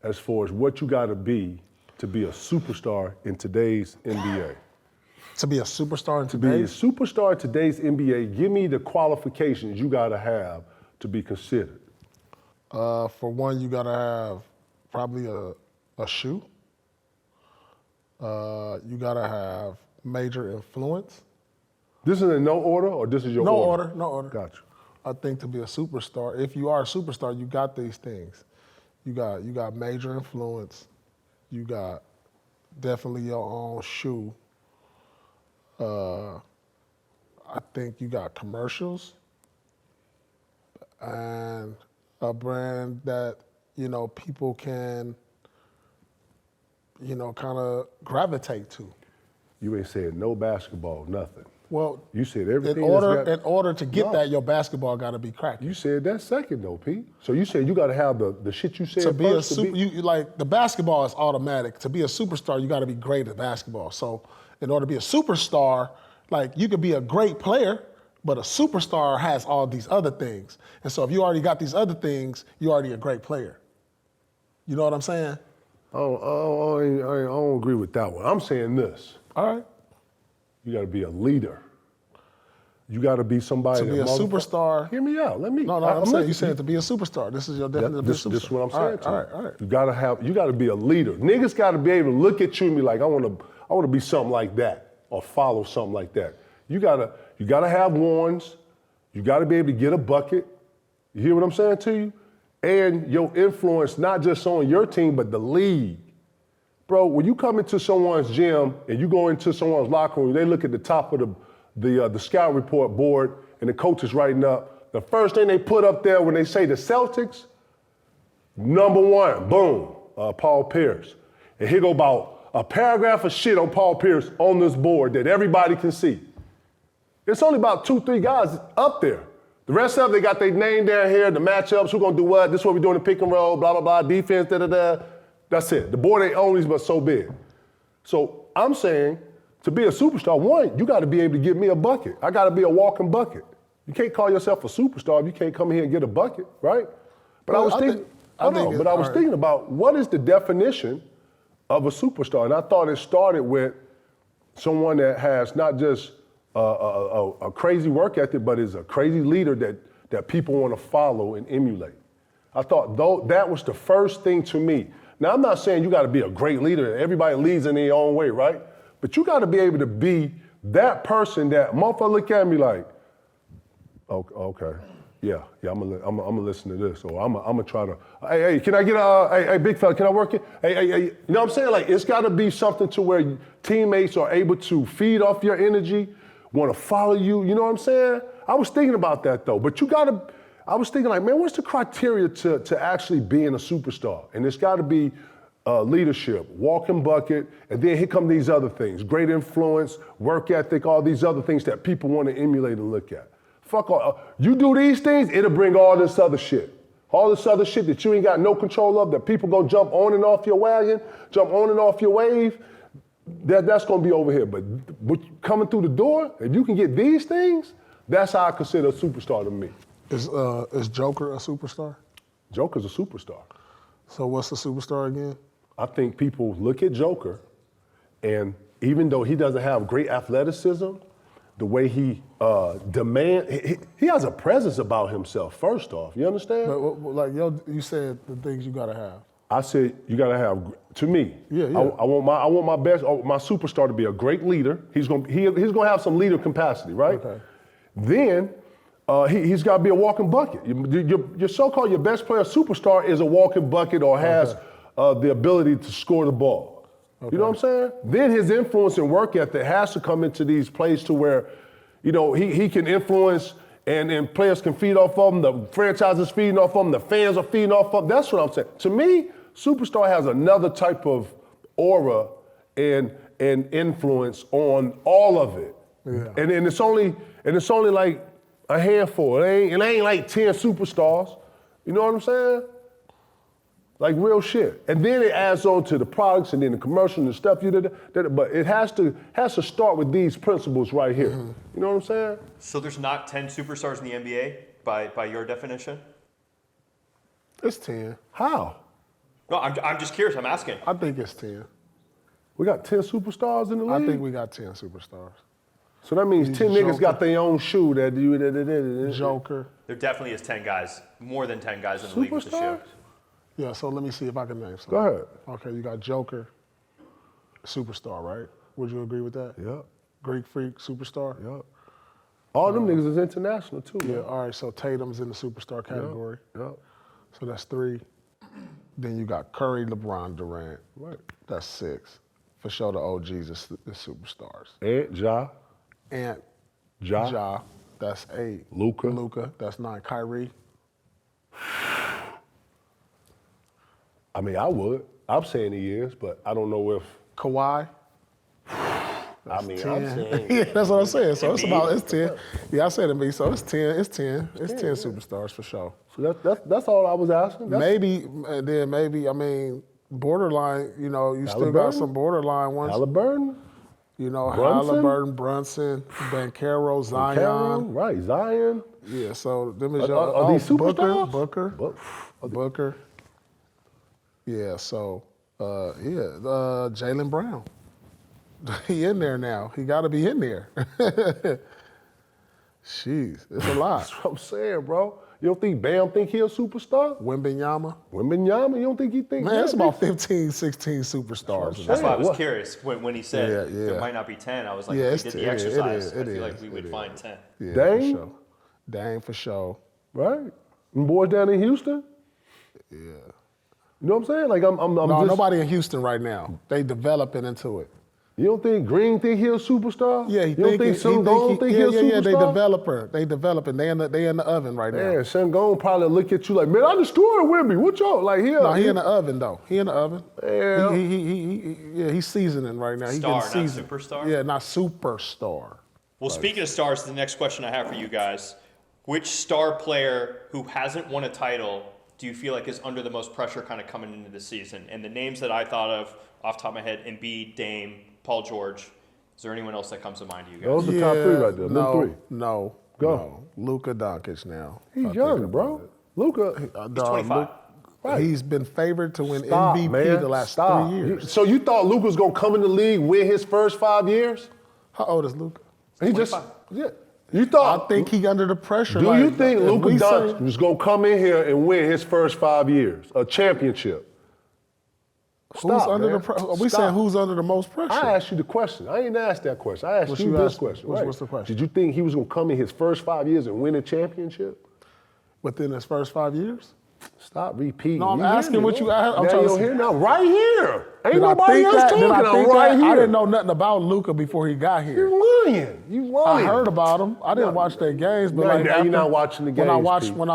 as far as what you got to be a superstar in today's NBA? To be a superstar in To be a superstar in today's NBA, give me the qualifications you got to have to be considered. For one, you got to have probably a shoe. You got to have major influence. This is in no order, or this is your order? No order. Gotcha. I think to be a superstar, if you are a superstar, you got these things. You got major influence. You got definitely your own shoe. I think you got commercials and a brand that, people can, kind of gravitate to. You ain't said no basketball, nothing. Well, you said everything. In order to get that, your basketball got to be cracked. You said that second though, Pete. So you said you got to have the shit you said to be first. The basketball is automatic. To be a superstar, you got to be great at basketball. So in order to be a superstar, like you could be a great player, but a superstar has all these other things. And so if you already got these other things, you're already a great player. You know what I'm saying? I don't agree with that one. I'm saying this. All right. You got to be a leader. You got to be somebody. To be a superstar. Hear me out. Let me. No, I'm saying you said to be a superstar. This is your definition of being a superstar. This is what I'm saying. All right. You got to be a leader. Niggas got to be able to look at you and be like, I want to be something like that or follow something like that. You gotta have warns. You got to be able to get a bucket. You hear what I'm saying to you? And your influence not just on your team but the league. Bro, when you come into someone's gym and you go into someone's locker room, they look at the top of the scout report board and the coach is writing up. The first thing they put up there when they say the Celtics, number 1, boom, Paul Pierce. And here go about a paragraph of shit on Paul Pierce on this board that everybody can see. It's only about 2-3 guys up there. The rest of them, they got their name down here, the matchups, who gonna do what, this is what we doing in pick and roll, blah, blah, blah, defense, da-da-da. That's it. The board ain't only but so big. So I'm saying, to be a superstar, 1, you got to be able to give me a bucket. I got to be a walking bucket. You can't call yourself a superstar if you can't come here and get a bucket, right? But I was thinking about what is the definition of a superstar, and I thought it started with someone that has not just a crazy work ethic, but is a crazy leader that people want to follow and emulate. I thought that was the first thing to me. Now, I'm not saying you got to be a great leader. Everybody leads in their own way, right? But you got to be able to be that person that motherfucker look at me like, okay, yeah, I'm gonna listen to this, or I'm gonna try to. Hey, can I get hey, big fella, can I work it? Hey, you know what I'm saying? Like, it's got to be something to where teammates are able to feed off your energy, want to follow you. You know what I'm saying? I was thinking about that though, but I was thinking like, man, what's the criteria to actually being a superstar? And it's got to be leadership, walking bucket, and then here come these other things: great influence, work ethic, all these other things that people want to emulate and look at. Fuck all. You do these things, it'll bring all this other shit. All this other shit that you ain't got no control of, that people gonna jump on and off your wagon, jump on and off your wave, that's gonna be over here. But coming through the door, if you can get these things, that's how I consider a superstar to me. Is Joker a superstar? Joker's a superstar. So what's a superstar again? I think people look at Joker, and even though he doesn't have great athleticism, the way he he has a presence about himself, first off. You understand? But, like, you said the things you gotta have. I said you gotta have, to me, yeah. I want my best, my superstar to be a great leader. He's gonna have some leader capacity, right? Okay. Then he's got to be a walking bucket. Your so-called your best player superstar is a walking bucket or has the ability to score the ball. Okay. You know what I'm saying? Then his influence and work ethic has to come into these plays to where, you know, he can influence and players can feed off of him. The franchise is feeding off of him. The fans are feeding off of him. That's what I'm saying. To me, superstar has another type of aura and influence on all of it. Yeah. And it's only like a handful. It ain't like 10 superstars. You know what I'm saying? Like real shit. And then it adds on to the products and then the commercial and the stuff you did. But it has to start with these principles right here. Mm-hmm. You know what I'm saying? So there's not 10 superstars in the NBA by your definition? It's 10. How? No, I'm just curious. I'm asking. I think it's 10. We got 10 superstars in the league? I think we got 10 superstars. So that means 10 niggas got their own shoe that Joker. There definitely is 10 guys, more than 10 guys in the league with the shoe. Yeah, so let me see if I can name some. Go ahead. Okay, you got Joker, superstar, right? Would you agree with that? Yeah. Greek Freak, superstar? Yeah. All them niggas is international too. Yeah, man. all right, so Tatum's in the superstar category. Yeah. So that's 3. Then you got Curry, LeBron, Durant. Right. That's 6. For sure the OGs is the superstars. And Ja. And Ja. That's 8. Luka. That's 9. Kyrie. I mean, I would. I'm saying he is, but I don't know if Kawhi. I mean, 10. I'm saying. Yeah, that's what I'm saying. So it's 10. Yeah, I said Embiid. So it's 10. It's 10. It's 10 superstars for sure. So that's all I was asking. Maybe, I mean, borderline, you know, you still got some borderline ones. Halliburton? You know, Brunson? Halliburton, Brunson, Banchero, Zion. Right, Zion. Yeah, so them is are these superstars? Booker. Yeah, so, Jaylen Brown. He in there now. He got to be in there. Jeez, it's a lot. That's what I'm saying, bro. You don't think Bam think he a superstar? Wembanyama. Wembanyama, you don't think he think? Man, it's about 15, 16 superstars. That's why I was What? curious when he said Yeah. there might not be 10. I was like, Yeah, if it's we did it the is, exercise, it I feel is, like we would find 10. Yeah, Dame? for sure. Dame for sure. Right? Them boys down in Houston? Yeah. You know what I'm saying? Like I'm No, just, nobody in Houston right now. They developing into it. You don't think Green think he a superstar? Yeah, you don't think Sengun think he a superstar? Yeah, they developing. They in the oven right now. Man, Sengun probably look at you like, man, I destroyed Wemby. What y'all like here? No, he in the oven though. He in the oven. Yeah. He's seasoning right now. He Star, getting not seasoned. superstar? Yeah, not superstar. Well, speaking of stars, the next question I have for you guys, which star player who hasn't won a title do you feel like is under the most pressure kind of coming into the season? And the names that I thought of off the top of my head, Embiid, Dame, Paul George. Is there anyone else that comes to mind to you guys? Those are the top three right there. No, Them three. no. Go. No. Luka Doncic now. He's young, bro. Luka. He's 25. Right. He's been favored to win Stop, MVP man. the last Stop. 3 years. So you thought Luka was gonna come in the league, win his first 5 years? How old is Luka? He just 25. yeah. You thought? I think he under the pressure. Do like, you think if Luka we say- Doncic was gonna come in here and win his first 5 years, a championship? Who's Stop, under man. the pressure? Are we Stop. saying who's under the most pressure? I asked you the question. I ain't asked that question. I asked What you you this asked me? question. What's- right. what's the question? Did you think he was gonna come in his first 5 years and win a championship? Within his first 5 years? Stop repeating. No, I'm You hear asking me, what man. you asked. I'm now trying you to don't see- hear now. Right here. Ain't Did I nobody think else that? talking. Did I think right that? here. I didn't know nothing about Luka before he got here. You lying. You lying. I heard about him. I didn't watch their games, but Now- like now you're after- not watching the When I games, watched, Pete. when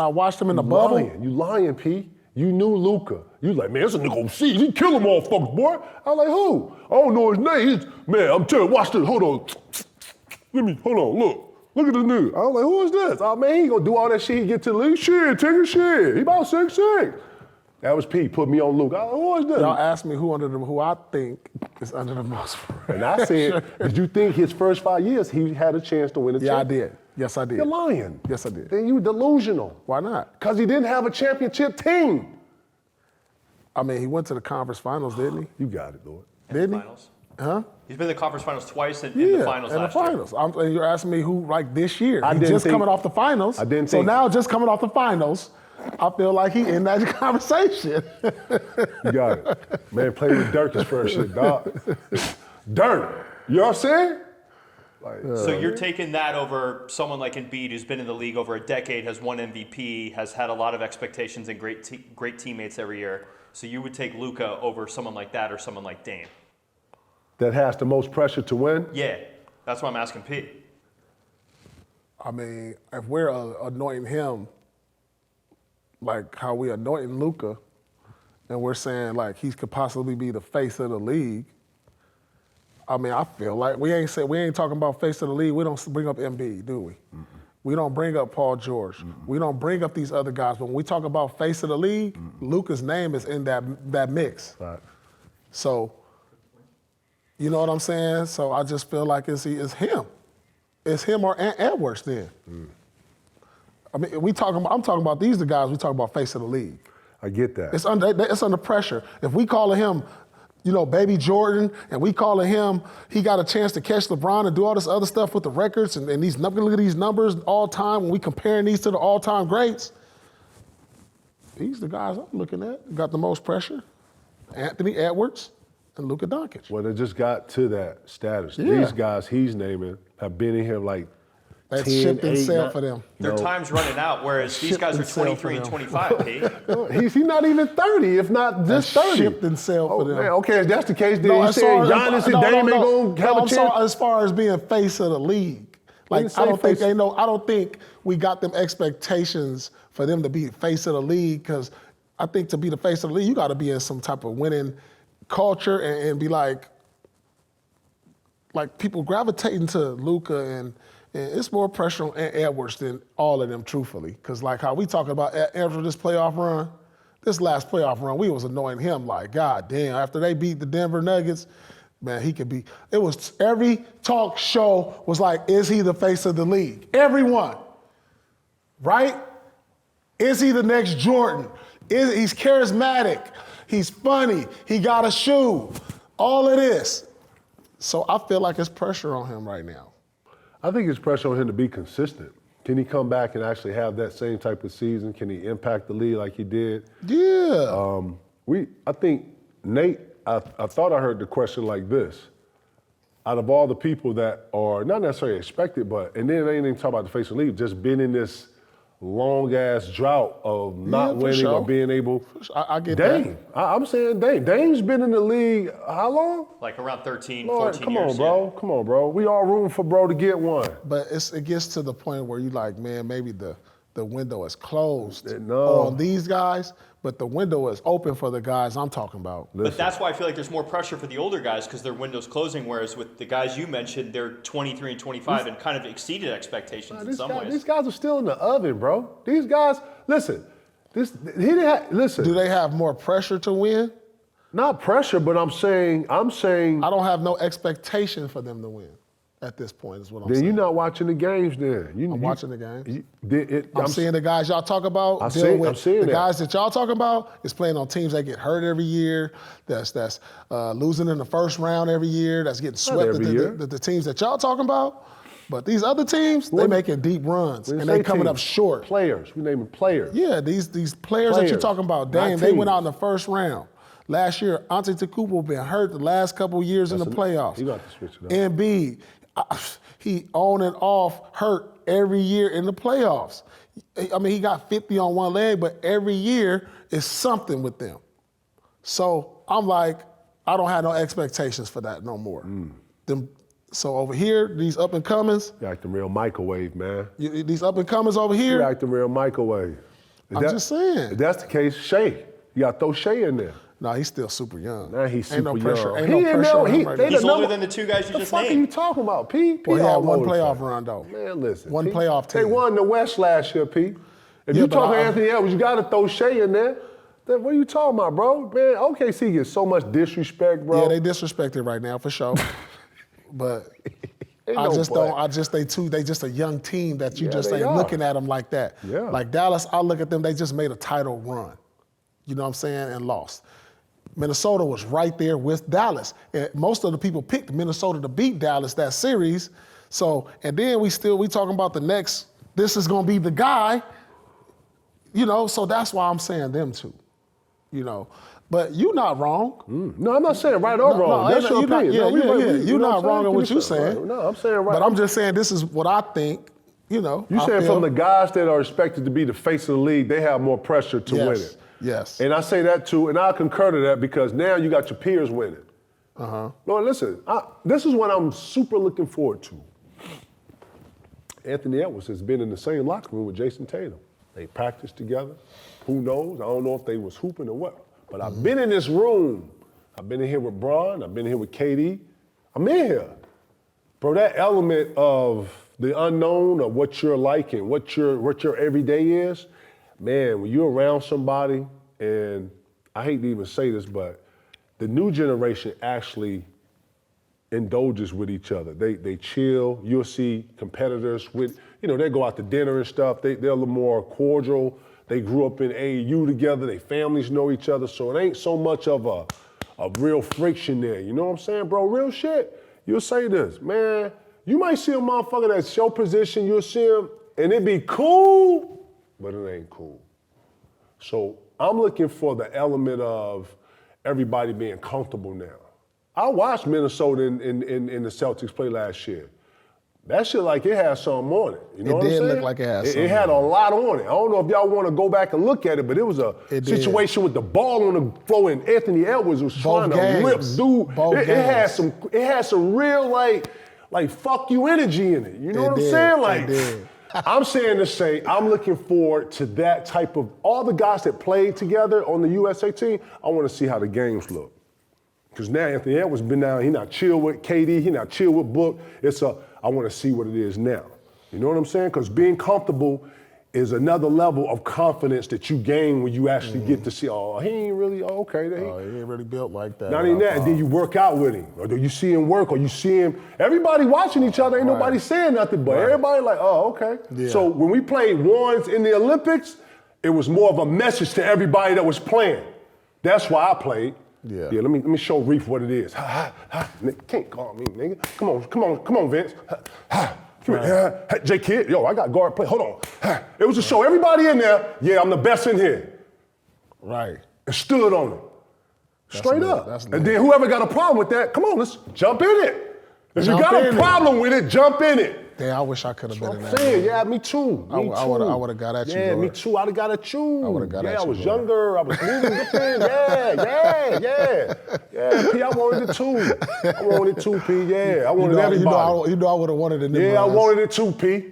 I watched him in the bubble, You lying, P. You knew Luka. You like, man, this a nigga overseas. He killing motherfuckers, boy. I was like, who? I don't know his name. Man, I'm telling you, watch this. Hold on. Hold on, look. Look at this nigga. I was like, who is this? Oh, man, he ain't gonna do all that shit. He get to the league. Shit, take a shit. He about 6'6". That was P. Put me on Luka. I was like, who is this? y'all asked me who I think is under the most pressure. And I said, did you think his first 5 years he had a chance to win a Yeah, I championship? did. Yes, I did. You're lying. Yes, I did. Then you delusional. Why not? Because he didn't have a championship team. I mean, he went to the conference finals, didn't he? You got it, Lord. Didn't he? Finals. Huh? He's been in the conference finals twice and Yeah, in the finals in the last year. finals. And you're asking me who, like this year. I He didn't just think- coming off the finals. I didn't So think- now, just coming off the finals, I feel like he in that conversation. You got it. Man, play with Dirk his first shit, dog. Dirk. You know what I'm saying? So you're taking that over someone like Embiid, who's been in the league over a decade, has won MVP, has had a lot of expectations and great teammates every year. So you would take Luka over someone like that or someone like Dame? That has the most pressure to win? Yeah, that's why I'm asking Pete. I mean, if we're anointing him like how we anointing Luka, and we're saying like he could possibly be the face of the league, I mean, I feel like we ain't talking about face of the league. We don't bring up Embiid, do we? Mm-mm. We don't bring up Paul George. Mm-mm. We don't bring up these other guys. But when we talk about face of the league, Luka's name is in that mix. Right. So, you know what I'm saying? So I just feel like it's him. It's him or Edwards then. I mean, I'm talking about these the guys we talk about face of the league. I get that. It's under pressure. If we calling him, Baby Jordan, and we calling him, he got a chance to catch LeBron and do all this other stuff with the records and these, look at these numbers all time when we comparing these to the all-time greats. These the guys I'm looking at, got the most pressure. Anthony Edwards and Luka Doncic. Well, they just got to that status. Yeah. These guys he's naming have been in here like That 10, shipped and 8, sailed 9. for them. Their No. time's running out, whereas these Shipped guys are and sailed 23 and for 25, Pete. He's not even 30, if not just That 30. shipped and sailed for them. Man, okay, if that's the case, then as he's saying far as- Giannis and Dame ain't gonna have a I'm chance. sorry, as far as being face of the league, like didn't say I don't think face. I don't think we got them expectations for them to be face of the league, because I think to be the face of the league, you got to be in some type of winning culture and be like people gravitating to Luka and it's more pressure on Edwards than all of them, truthfully. Because like how we talking about after this playoff run, this last playoff run, we was annoying him like, God damn, after they beat the Denver Nuggets, man, he could be, it was, every talk show was like, is he the face of the league? Everyone, right? Is he the next Jordan? He's charismatic, he's funny, he got a shoe, all of this. So I feel like it's pressure on him right now. I think it's pressure on him to be consistent. Can he come back and actually have that same type of season? Can he impact the league like he did? Yeah. I think Nate, I thought I heard the question like this. Out of all the people that are not necessarily expected, and then they ain't even talk about the face of the league, just been in this long-ass drought of not winning or being able. I get Dame. that. I'm saying Dame. Dame's been in the league how long? Like around 13, Lord, 14 come years. on, bro. Come on, bro. We all rooting for bro to get one. But it gets to the point where you like, man, maybe the window is closed No. on these guys, but the window is open for the guys I'm talking about. But that's why I feel like there's more pressure for the older guys because their window's closing, whereas with the guys you mentioned, they're 23 and 25 and kind of exceeded expectations in some ways. These guys are still in the oven, bro. These guys, listen. Listen. Do they have more pressure to win? Not pressure, but I'm saying. I don't have no expectation for them to win at this point, is what I'm Then saying. you're not watching the games then. I'm watching the games. I'm seeing the guys y'all talk about. I'm seeing the that. guys that y'all talking about is playing on teams that get hurt every year. That's losing in the first round every year. That's getting swept. every year. The teams that y'all talking about. But these other teams, they making deep runs and they coming up short. Players. We naming players. Yeah, these players that you're talking about, Dame, they went out in the first round. Last year, Antetokounmpo been hurt the last couple of years in the playoffs. You got to switch it up. Embiid, he on and off hurt every year in the playoffs. I mean, he got 50 on one leg, but every year is something with them. So I'm like, I don't have no expectations for that no more. So over here, these up and comers. You like the real microwave, man. These up and comers over here. You like the real microwave. I'm just saying. If that's the case, Shea. You got to throw Shea in there. No, he's still super young. Nah, he's Ain't no super pressure. young. Ain't no pressure on him right now. He's older than the two guys you The just fuck are named. you talking about, P? Well, he had one all over the playoff place. run, though. Man, listen. One P, playoff They team. won the West last year, P. If Yeah, you but talking Anthony Edwards, you got to throw Shea in there. Then what are you talking about, bro? Man, OKC gets so much disrespect, bro. Yeah, they disrespected right now for sure. But Ain't I no just but. don't. They just a young team that you Yeah, just they ain't are. looking at them like that. Yeah. Like Dallas, I look at them. They just made a title run. You know what I'm saying? And lost. Minnesota was right there with Dallas. And most of the people picked Minnesota to beat Dallas that series. So, and then we talking about the next, this is gonna be the guy, so that's why I'm saying them two, But you're not wrong. No, I'm not saying right or wrong. That's your opinion. You're not wrong in what you're saying. Right. No, I'm saying right. But I'm just saying this is what I think, You saying from the guys that are expected to be the face of the league, they have more pressure to win it. Yes. And I say that too, and I concur to that because now you got your peers winning. Uh-huh. No, listen, this is what I'm super looking forward to. Anthony Edwards has been in the same locker room with Jason Tatum. They practiced together. Who knows? I don't know if they was hooping or what. But I've been in this room. I've been in here with Bron. I've been in here with KD. I'm in here. Bro, that element of the unknown of what you're like and what your everyday is, man, when you're around somebody, and I hate to even say this, but the new generation actually indulges with each other. They chill. You'll see competitors with, they go out to dinner and stuff. They're a little more cordial. They grew up in AAU together. Their families know each other. So it ain't so much of a real friction there. You know what I'm saying, bro? Real shit. You'll say this, man, you might see a motherfucker that's your position. You'll see him, and it be cool, but it ain't cool. So I'm looking for the element of everybody being comfortable now. I watched Minnesota and the Celtics play last year. That shit like it had something on it. You know what I'm saying? It did look like it had something. It had a lot on it. I don't know if y'all want to go back and look at it, but it was a situation with the ball on the floor and Anthony Edwards was trying to rip dude. It had some real like fuck you energy in it. You know what I'm saying? Like I'm saying to say I'm looking forward to that type of all the guys that played together on the USA team. I want to see how the games look. Because now Anthony Edwards been down, he not chill with KD, he not chill with Book. I want to see what it is now. You know what I'm saying? Because being comfortable is another level of confidence that you gain when you actually get to see, he ain't really, okay. He ain't really built like that. Not even that, and then you work out with him. Or do you see him work, or you see him, everybody watching each other, ain't nobody saying nothing, but everybody like, okay. Yeah. So when we played ones in the Olympics, it was more of a message to everybody that was playing. That's why I played. Yeah. Let me show Reef what it is. Can't call me, nigga. Come on, Vince. Come here. Hey, J Kid, yo, I got guard play. Hold on. It was to show everybody in there, yeah, I'm the best in here. Right. And stood on it. Straight lit. up. That's And lit. then whoever got a problem with that, come on, let's jump in it. If you got a problem with it, jump in it. Damn, I wish I could have been in that. I'm saying, movie. yeah, me too. I would have got at you. Yeah, Lord. me too. I'd have got at you. I would've got at I you, was Lord. younger. I was moving different. Yeah, P, I wanted it too. I wanted it too, P. Yeah, I wanted everybody. You know I would have wanted it. Yeah, I wanted it too, P.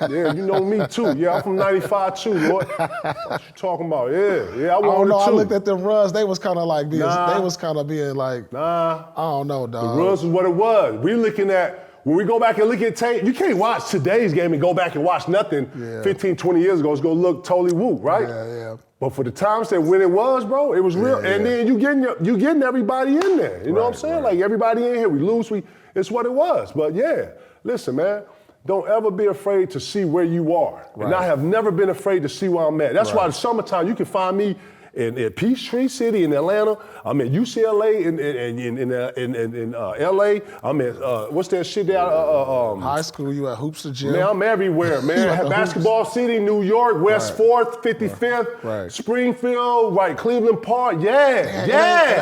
Yeah, you know me too. Yeah, I'm from 95 too, Lord. What you talking about? Yeah, I I don't wanted know. it too. I looked at them runs. They was kind of like being. Nah. They was kind of being like. Nah. I don't know, The dog. runs is what it was. We looking at, when we go back and look at tape, you can't watch today's game and go back and watch nothing 15, 20 years ago. It's going to look totally woo, right? Yeah. But for the times that when it was, bro, it was real. And then you getting everybody in there. You know what I'm saying? Like everybody in here, we lose, it's what it was. But yeah, listen, man, don't ever be afraid to see where you are. Right. And I have never been afraid to see where I'm at. That's why the summertime, you can find me in Peachtree City in Atlanta. I'm at UCLA in LA. I'm at what's that shit there? High school, you at Hoops the Gym. Man, I'm everywhere, man. Basketball City, New York, West 4th, 55th, Right. Springfield, right, Cleveland Park. Yeah.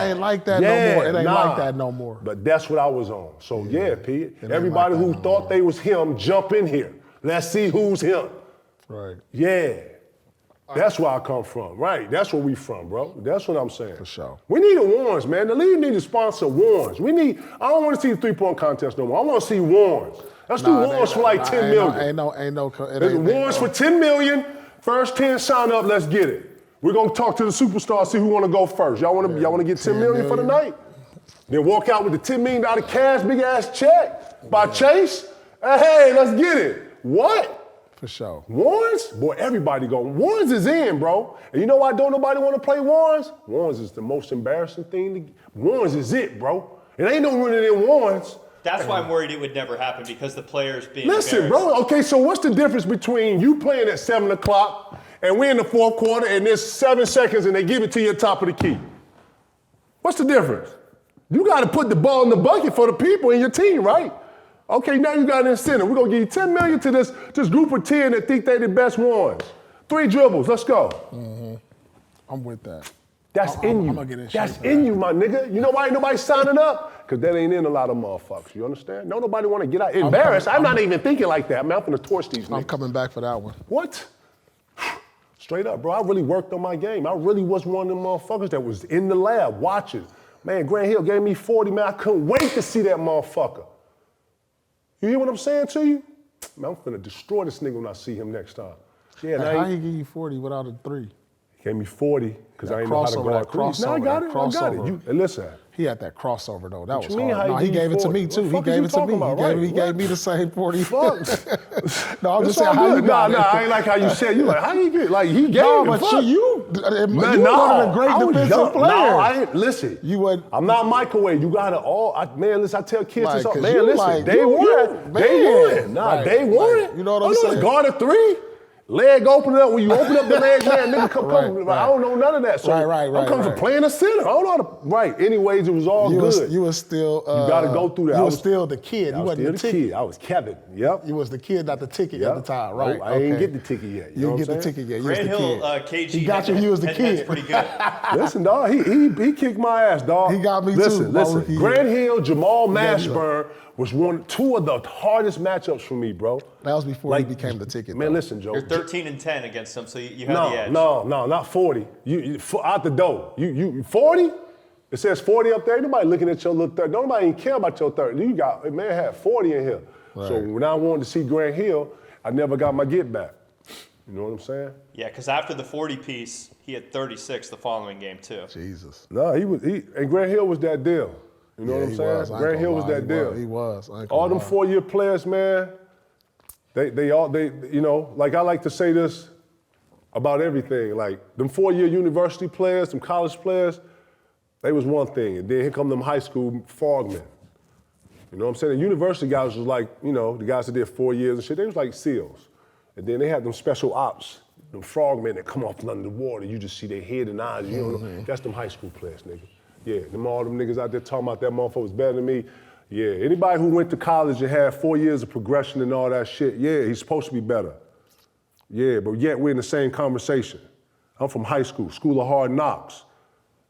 It ain't like that no more. It ain't nah. like that no more. But that's what I was on. So yeah, Pete. ain't Everybody like that who no thought more. they was him, jump in here. Let's see who's him. Right. Yeah. That's where I come from, right? That's where we from, bro. That's what I'm saying. For sure. We need a Warrens, man. The league need to sponsor Warrens. I don't want to see the three-point contest no more. I want to see Warrens. Let's do Warrens for like 10 million. Ain't no. Warrens for 10 million. First 10 sign up, let's get it. We're gonna talk to the superstars, see who wanna go first. Y'all wanna get 10 million for the night? Then walk out with the $10 million cash, big ass check by Chase? Hey, let's get it. What? For sure. Warrens? Boy, everybody going. Warrens is in, bro. And you know why don't nobody want to play Warrens? Warrens is the most embarrassing thing. Warrens is it, bro. It ain't no running in Warrens. That's why I'm worried it would never happen because the players being Listen, embarrassed. bro. Okay, so what's the difference between you playing at 7 o'clock and we're in the fourth quarter and there's 7 seconds and they give it to you at top of the key? What's the difference? You got to put the ball in the bucket for the people in your team, right? Okay, now you got an incentive. We're going to give you 10 million to this group of 10 that think they the best ones. 3 dribbles, let's go. Mm-hmm. I'm with that. That's in you. I'm gonna get in shape That's for in that. you, my nigga. You know why ain't nobody signing up? Because that ain't in a lot of motherfuckers. You understand? No, nobody want to get out. Embarrassed. I'm not even thinking like that. Man, I'm finna torch these niggas. I'm coming back for that one. What? Straight up, bro. I really worked on my game. I really was one of them motherfuckers that was in the lab watching. Man, Grant Hill gave me 40, man. I couldn't wait to see that motherfucker. You hear what I'm saying to you? Man, I'm finna destroy this nigga when I see him next time. Yeah, Hey, now how he give you 40 without a 3? he gave me 40 because That I didn't know how to crossover, guard that threes. No, I crossover, got that it. I got it. crossover. You, and listen. He had that crossover though. That What was you mean, hard. how No, he he give you gave it to 40? me too. What the He fuck gave is it you to me. talking about, right? He gave me the same 40. Fuck. No, I'm It's just saying all how you good. got it. I ain't like how you said. You like, how you get? Like, he gave No, it. but fuck. you Man, one of the great I was defensive young. players. No, I ain't. Listen, You would- I'm not microwave. You got to all. Man, listen, I tell kids Like, this all. 'cause Man, you listen, like- day you- one. Day man. one. Nah, Right, day one. like, you know what I'm I saying? Guard a 3. Leg open up. When you open up the leg, man, nigga come. Right. I don't know none of that. So Right, I'm coming right. for playing a center. I don't know how to. Right. Anyways, it was all good. You was still. You gotta go through that. You I was was- still the kid. I You was wasn't still the ticket. kid. I was Kevin. Yep. You was the kid, not the ticket at the time, right? I ain't get the ticket yet. You didn't know get what the I'm saying? ticket yet. You was Grant the Hill, kid. KG. He got you. He was the That's kid. pretty good. Listen, dog, he kicked my ass, dog. He got me listen, too, my Listen, rookie Grant Hill, Jamal got you. Mashburn was two of the hardest matchups for me, bro. That was before he became the ticket. Man, though. listen, Joe. You're 13-10 against them, so you have the edge. No, not 40. You out the door. You 40? It says 40 up there. Ain't nobody looking at your little 30. Nobody even care about your 30. You got, man had 40 in here. So Right. when I wanted to see Grant Hill, I never got my get back. You know what I'm saying? Yeah, because after the 40 piece, he had 36 the following game too. Jesus. No, and Grant Hill was that deal. You know what I'm he saying? was. I ain't Grant gonna Hill was lie. that deal. He was. I ain't All gonna them lie. 4-year players, man, they you know, like I like to say this about everything. Like them 4-year university players, them college players, they was one thing. And then here come them high school frogmen. You know what I'm saying? The university guys was like, you know, the guys that did 4 years and shit, they was like SEALs. And then they had them special ops, them frogmen that come off from under the water. You just see their head and eyes. You know, that's them high school players, nigga. Yeah, all them niggas out there talking about that motherfucker was better than me. Yeah, anybody who went to college and had 4 years of progression and all that shit, yeah, he's supposed to be better. Yeah, but yet we're in the same conversation. I'm from high school, School of Hard Knocks.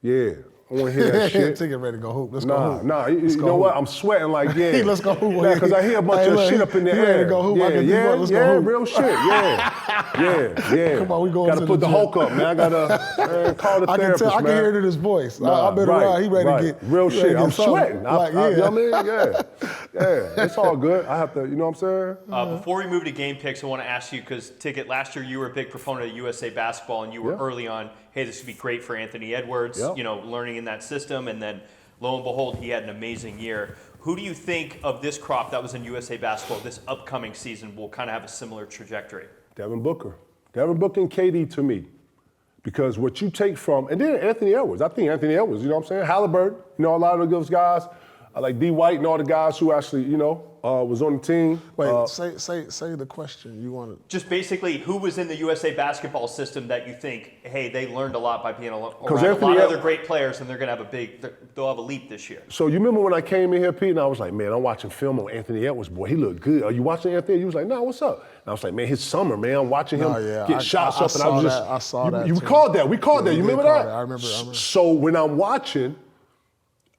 Yeah, I want to hear that shit. Take it ready to go hoop. Let's go hoop. You know what? I'm sweating like, yeah. Let's go hoop. Yeah, because I hear a bunch of shit up in the air. Ready to go hoop. Let's go hoop. Real shit. Yeah. Come on, we going Gotta to put the gym. Hulk up, man. I gotta call the therapist, I can hear it in his voice. I've been around. He ready to get real shit. I'm sweating. You know what I mean? Yeah. It's all good. I have to, you know what I'm saying? Before we move to game picks, I want to ask you, because Ticket, last year you were a big proponent of USA basketball, and you were early on, hey, this would be great for Anthony Edwards, learning in that system, and then lo and behold, he had an amazing year. Who do you think of this crop that was in USA basketball this upcoming season will kind of have a similar trajectory? Devin Booker. Devin Booker and KD to me. Because what you take from, and then Anthony Edwards. I think Anthony Edwards, you know what I'm saying? Halliburton, a lot of those guys, like D. White and all the guys who actually, was on the team. Wait, say the question you wanted. Just basically, who was in the USA basketball system that you think, hey, they learned a lot by being around a lot of other great players, and they're going to have they'll have a leap this year. So you remember when I came in here, Pete, and I was like, man, I'm watching film on Anthony Edwards. Boy, he looked good. Are you watching Anthony? He was like, no, what's up? And I was like, man, his summer, man. I'm watching him get shots up, and I was just. I saw that. You called that. We called that. You remember that? I remember. So when I'm watching,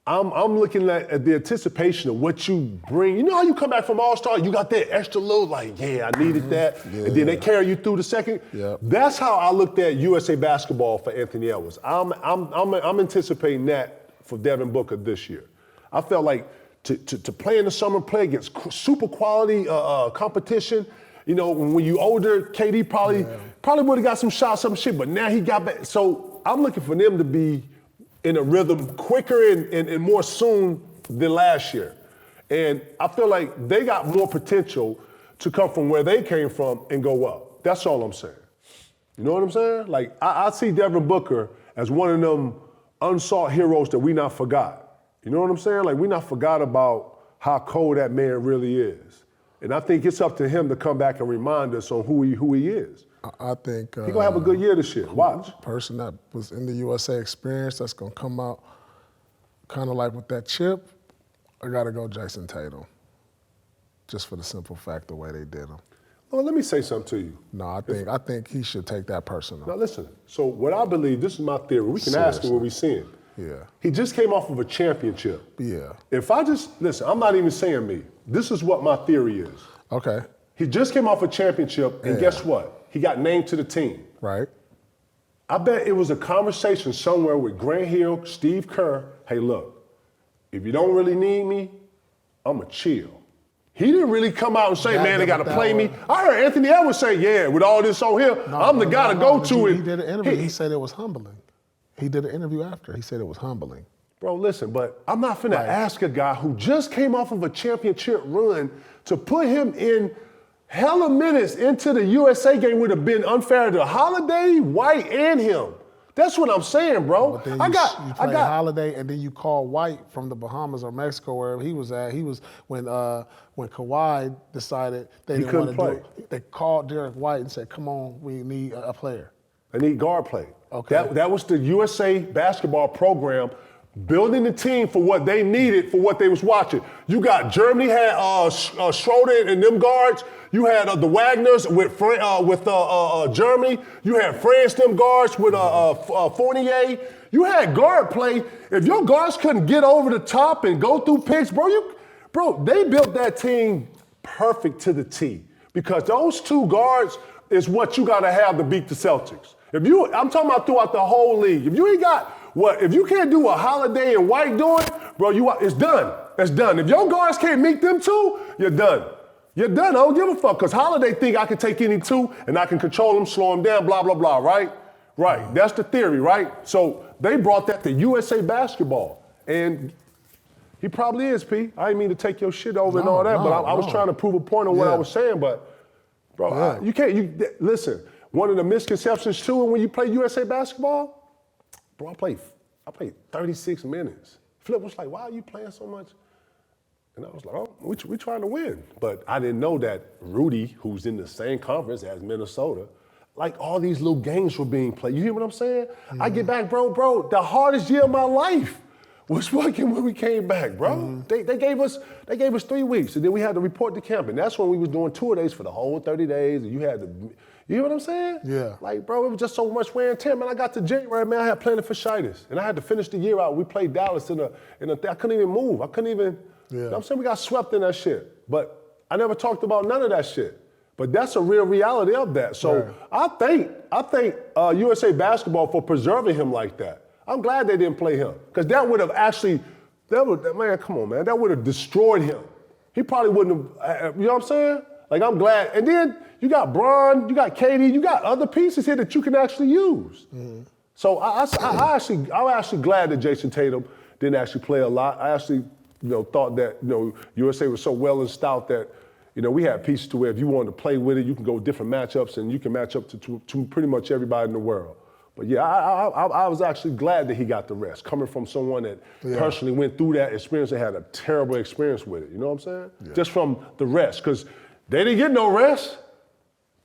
I'm looking at the anticipation of what you bring. You know how you come back from All-Star, you got that extra load, like, I needed that. Yeah, and then they carry you through the second. Yep. That's how I looked at USA basketball for Anthony Edwards. I'm anticipating that for Devin Booker this year. I felt like to play in the summer, play against super quality competition. When you older, KD probably would have got some shots, some shit, but now he got back. So I'm looking for them to be in a rhythm quicker and more soon than last year. And I feel like they got more potential to come from where they came from and go up. That's all I'm saying. You know what I'm saying? Like, I see Devin Booker as one of them unsought heroes that we not forgot. You know what I'm saying? Like, we not forgot about how cold that man really is. And I think it's up to him to come back and remind us on who he is. I think he's going to have a good year this year. Watch. Person that was in the USA experience that's going to come out kind of like with that chip, I got to go Jason Tatum. Just for the simple fact the way they did him. Well, let me say something to you. No, I think he should take that personal. Now listen, so what I believe, this is my theory. We can ask him what we seeing. Yeah. He just came off of a championship. Yeah. If I just, listen, I'm not even saying me. This is what my theory is. Okay. He just came off a championship, and guess what? He got named to the team. Right. I bet it was a conversation somewhere with Grant Hill, Steve Kerr. Hey, look, if you don't really need me, I'm going to chill. He didn't really come out and say, man, they got to play me. I heard Anthony Edwards say, yeah, with all this on here, I'm the guy to go to. He did an interview. He said it was humbling. He did an interview after. He said it was humbling. Bro, listen, but I'm not finna ask a guy who just came off of a championship run to put him in hella minutes into the USA game would have been unfair to Holiday, White, and him. That's what I'm saying, bro. But then you play Holiday, and then you call White from the Bahamas or Mexico, wherever he was at. He was when Kawhi decided they didn't want to do it. They called Derek White and said, "Come on, we need a player. They need guard play." Okay. That was the USA basketball program building the team for what they needed for what they was watching. You got Germany had Schroeder and them guards. You had the Wagners with Germany. You had France them guards with Fournier. You had guard play. If your guards couldn't get over the top and go through picks, bro, they built that team perfect to the T because those two guards is what you got to have to beat the Celtics. I'm talking about throughout the whole league. If you ain't got if you can't do what Holiday and White doing, bro, it's done. It's done. If your guards can't meet them two, you're done. You're done. I don't give a fuck because Holiday think I can take any two and I can control them, slow them down, blah, blah, blah, right? Right. That's the theory, right? So they brought that to USA basketball. And he probably is, P. I didn't mean to take your shit over and all that, but I was trying to prove a point on what I was saying. But, bro, you can't, listen, one of the misconceptions, too, when you play USA basketball, bro, I played 36 minutes. Flip was like, why are you playing so much? And I was like, oh, we trying to win. But I didn't know that Rudy, who's in the same conference as Minnesota, like all these little games were being played. You hear what I'm saying? Mm-hmm. I get back, bro, the hardest year of my life was working when we came back, bro. They gave us 3 weeks, and then we had to report to camp, and that's when we was doing tour-a-days for the whole 30 days, and you had to, you know what I'm saying? Yeah. Like, bro, it was just so much wear and tear, man. I got to January, man, I had plantar fasciitis, and I had to finish the year out. We played Dallas I couldn't even move. I couldn't even, you know what I'm saying? We got swept in that shit, but I never talked about none of that shit. But that's a real reality of that. So I thank USA Basketball for preserving him like that. I'm glad they didn't play him, because that would have actually, man, come on, man, that would have destroyed him. He probably wouldn't have, you know what I'm saying? Like, I'm glad. And then you got Bron, you got KD, you got other pieces here that you can actually use. So I'm actually glad that Jason Tatum didn't actually play a lot. I actually, thought that, USA was so well in stout that, we had pieces to where if you wanted to play with it, you can go different matchups and you can match up to pretty much everybody in the world. But yeah, I was actually glad that he got the rest, coming from someone that personally went through that experience and had a terrible experience with it. You know what I'm saying? Yeah. Just from the rest, because they didn't get no rest.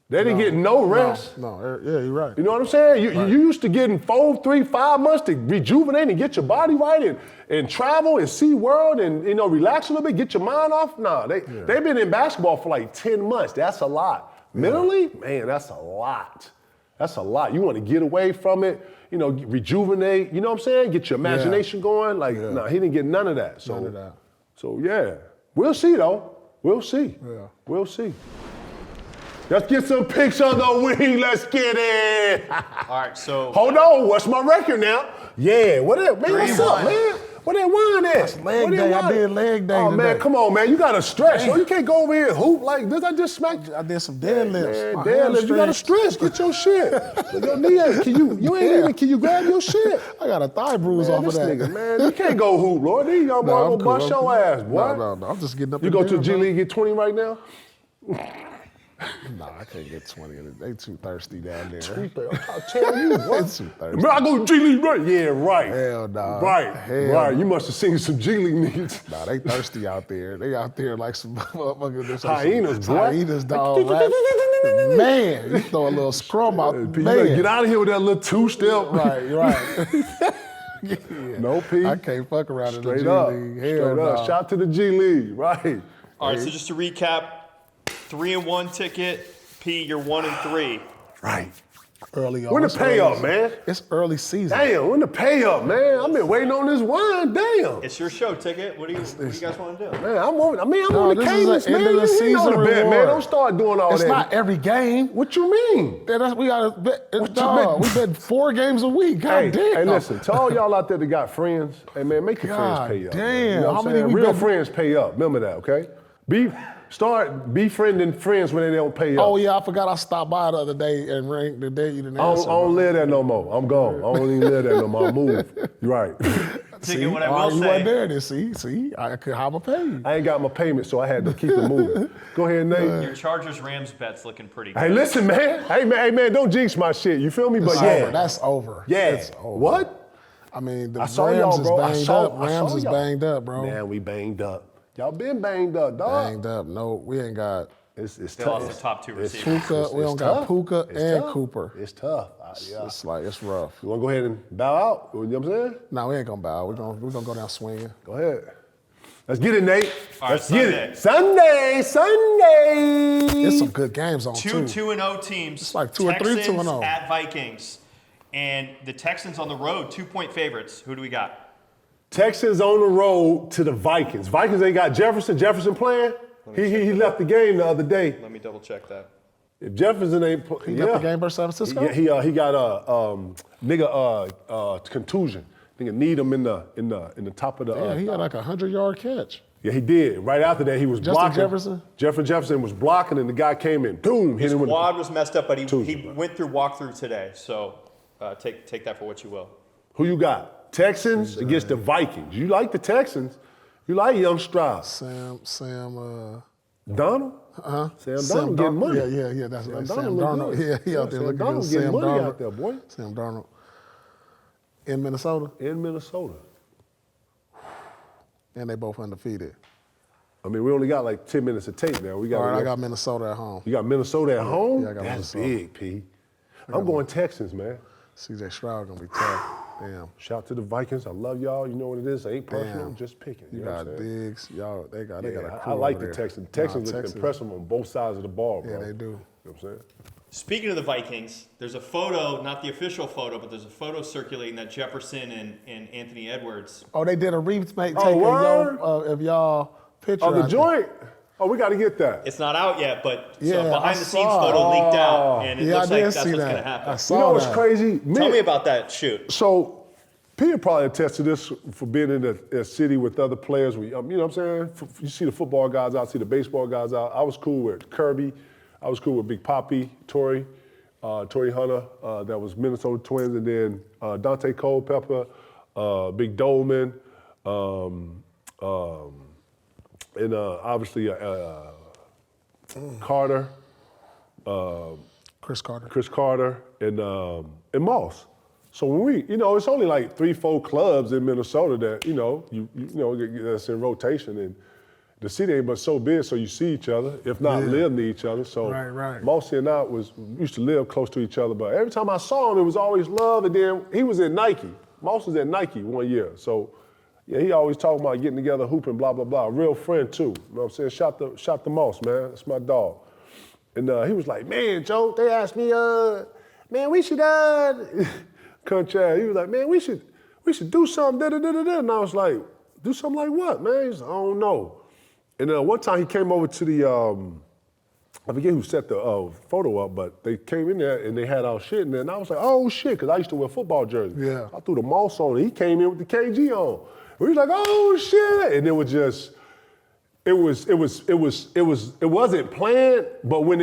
They didn't get no rest. No, yeah, you're right. You know what I'm saying? You used to getting 4, 3, 5 months to rejuvenate and get your body right and travel and see world and relax a little bit, get your mind off. Nah, they've been in basketball for like 10 months. That's a lot. Mentally, man, that's a lot. That's a lot. You want to get away from it, rejuvenate, you know what I'm saying? Get your imagination going. Like, nah, he didn't get none of that. So, none of that. So yeah, we'll see though. We'll see. Yeah. We'll see. Let's get some pics on the wing. Let's get it. All right, so. Hold on. What's my record now? Yeah. What up, man? What's up, man? What that wine at? That's leg day. I did leg day Oh, today. man, come on, man. You got to stretch. You can't go over here and hoop like this. I just smacked you. I did some deadlifts. Man, deadlifts. You got to stretch. Get your shit. Your knee ain't. Can you grab your shit? I got a thigh bruise off of that. Nigga, man. You can't go hoop, Lord. These young boys gonna bust your ass, boy. No. I'm just getting up. You go to the G League, get 20 right now? Nah, I can't get 20. They too thirsty down there. I'm telling you, what? It's too thirsty. I go to G League, right? Yeah, right. Hell nah. Right. Hell You must have seen some G League niggas. Nah, they thirsty out there. They out there like some motherfuckers. Hyenas, boy. Hyenas, dog. Right? Man, you throw a little scrum out. You better get out of here with that little two-step. Right. Yeah. No, P. I can't fuck around in the G up. League. Straight up. Shout to the G League, right. All right, so just to recap, 3-1 ticket. P, you're 1-3. Right. Early on. When the pay up, man? It's early season. Damn, when the pay up, man? I've been waiting on this wine, damn. It's your show, Ticket. What do you guys want to do? Man, I'm on the cadence, man. End of the season know the bet, reward. man. Don't start doing all It's that. not every game. What you mean? We got to bet. What you Dog, we bet 4 games a week. God damn. Hey, listen, to all y'all out there that got friends, hey, man, make your friends pay up. Damn. You know How what I'm many saying? we Real bet? friends pay up. Remember that, okay? Start befriending friends when they don't pay up. Oh, yeah, I forgot I stopped by the other day and rang the day you didn't I answer. don't live there no more. I'm gone. I don't even live there no more. I moved. You're right. Ticket, what I will You say. wasn't there then, see? I could have a pay. I ain't got my payment, so I had to keep it moving. Go ahead, Nate. Your Chargers-Rams bet's looking pretty good. Hey, listen, man. Hey, man, don't jinx my shit. You feel me? But That's over. Yeah. It's over. What? I mean, the I saw Rams y'all, is bro. banged up. I saw Rams is y'all. banged up, bro. Man, we banged up. Y'all been banged up, dog. Banged up. No, we ain't got It's They tough. lost the top 2 It's receivers. Puka. We don't got Puka and Cooper. It's tough. It's like, it's rough. You want to go ahead and bow out? You know what I'm saying? No, we ain't gonna bow. We're gonna go down swinging. Go ahead. Let's get it, Nate. All right, Let's get it. Sunday. There's some good games on Two too. 2-0 teams. It's like 2 or 3 Texans 2-0. at Vikings. And the Texans on the road, 2-point favorites. Who do we got? Texans on the road to the Vikings. Vikings ain't got Jefferson. Jefferson playing? He left the game the other day. Let me double check that. If Jefferson ain't He left the game versus San Francisco? He got a contusion. Nigga need him in the top of the. Yeah, he had like a 100-yard catch. Yeah, he did. Right after that, he was Justin blocking. Jefferson? Jefferson was blocking, and the guy came in, boom, hit His him with quad was messed up, but he Tuesday. went through walkthrough today. So take that for what you will. Who you got? Texans against the Vikings. You like the Texans. You like young Strauss. Sam Donald? Uh-huh. Sam Donald getting money. Yeah, that's Sam right. Donald Sam look Darnold. good. Yeah, he out there Sam looking Donald good. getting Sam money Darnold. out there, boy. Sam Darnold. In Minnesota? In Minnesota. And they both undefeated. I mean, we only got like 10 minutes of tape now. All right, I got Minnesota at home. You got Minnesota at home? Yeah, I got That's Minnesota. big, P. I'm going Texans, man. CJ Stroud gonna be tough. Damn. Shout out to the Vikings. I love y'all. You know what it is. It ain't personal. Damn. Just picking. You know what got I'm saying? Diggs. Y'all, they got a Yeah, crew I like over the there. Texans. The Texans look Texas. impressive on both sides of the ball, bro. Yeah, they do. You know what I'm saying? Speaking of the Vikings, there's a photo, not the official photo, but there's a photo circulating that Jefferson and Anthony Edwards. Oh, they did a remake Oh, word? of y'all picture. Oh, the I think. joint? Oh, we got to get that. It's not out yet, but Yeah, so I behind the scenes saw it. photo leaked out, and it Yeah, I looks like did that's see what's going to that. happen. I saw You know what's that. crazy? Tell me about that shoot. So, Peter probably attests to this for being in a city with other players. You know what I'm saying? You see the football guys out, see the baseball guys out. I was cool with Kirby. I was cool with Big Papi, Torrey Hunter, that was Minnesota Twins, and then Dante Culpepper, Big Dolman, and obviously Carter. Chris Carter. Chris Carter, and Moss. So when we, it's only like 3-4 clubs in Minnesota that, that's in rotation, and the city ain't but so big, so you see each other, if not live near each other. So Right. Mossy and I used to live close to each other, but every time I saw him, it was always love, and then he was at Nike. Moss was at Nike one year, so yeah, he always talking about getting together, hooping, blah, blah, blah. A real friend too, you know what I'm saying? Shout the Moss, man, that's my dog. And he was like, man, Joe, they asked me, man, we should, Country, he was like, man, we should do something, da-da-da-da-da. And I was like, do something like what, man? He's like, I don't know. And one time he came over to the, I forget who set the photo up, but they came in there and they had our shit in there. And I was like, oh shit, because I used to wear football jerseys. Yeah. I threw the Moss on and he came in with the KG on. We was like, oh shit. And it was just, it wasn't planned, but when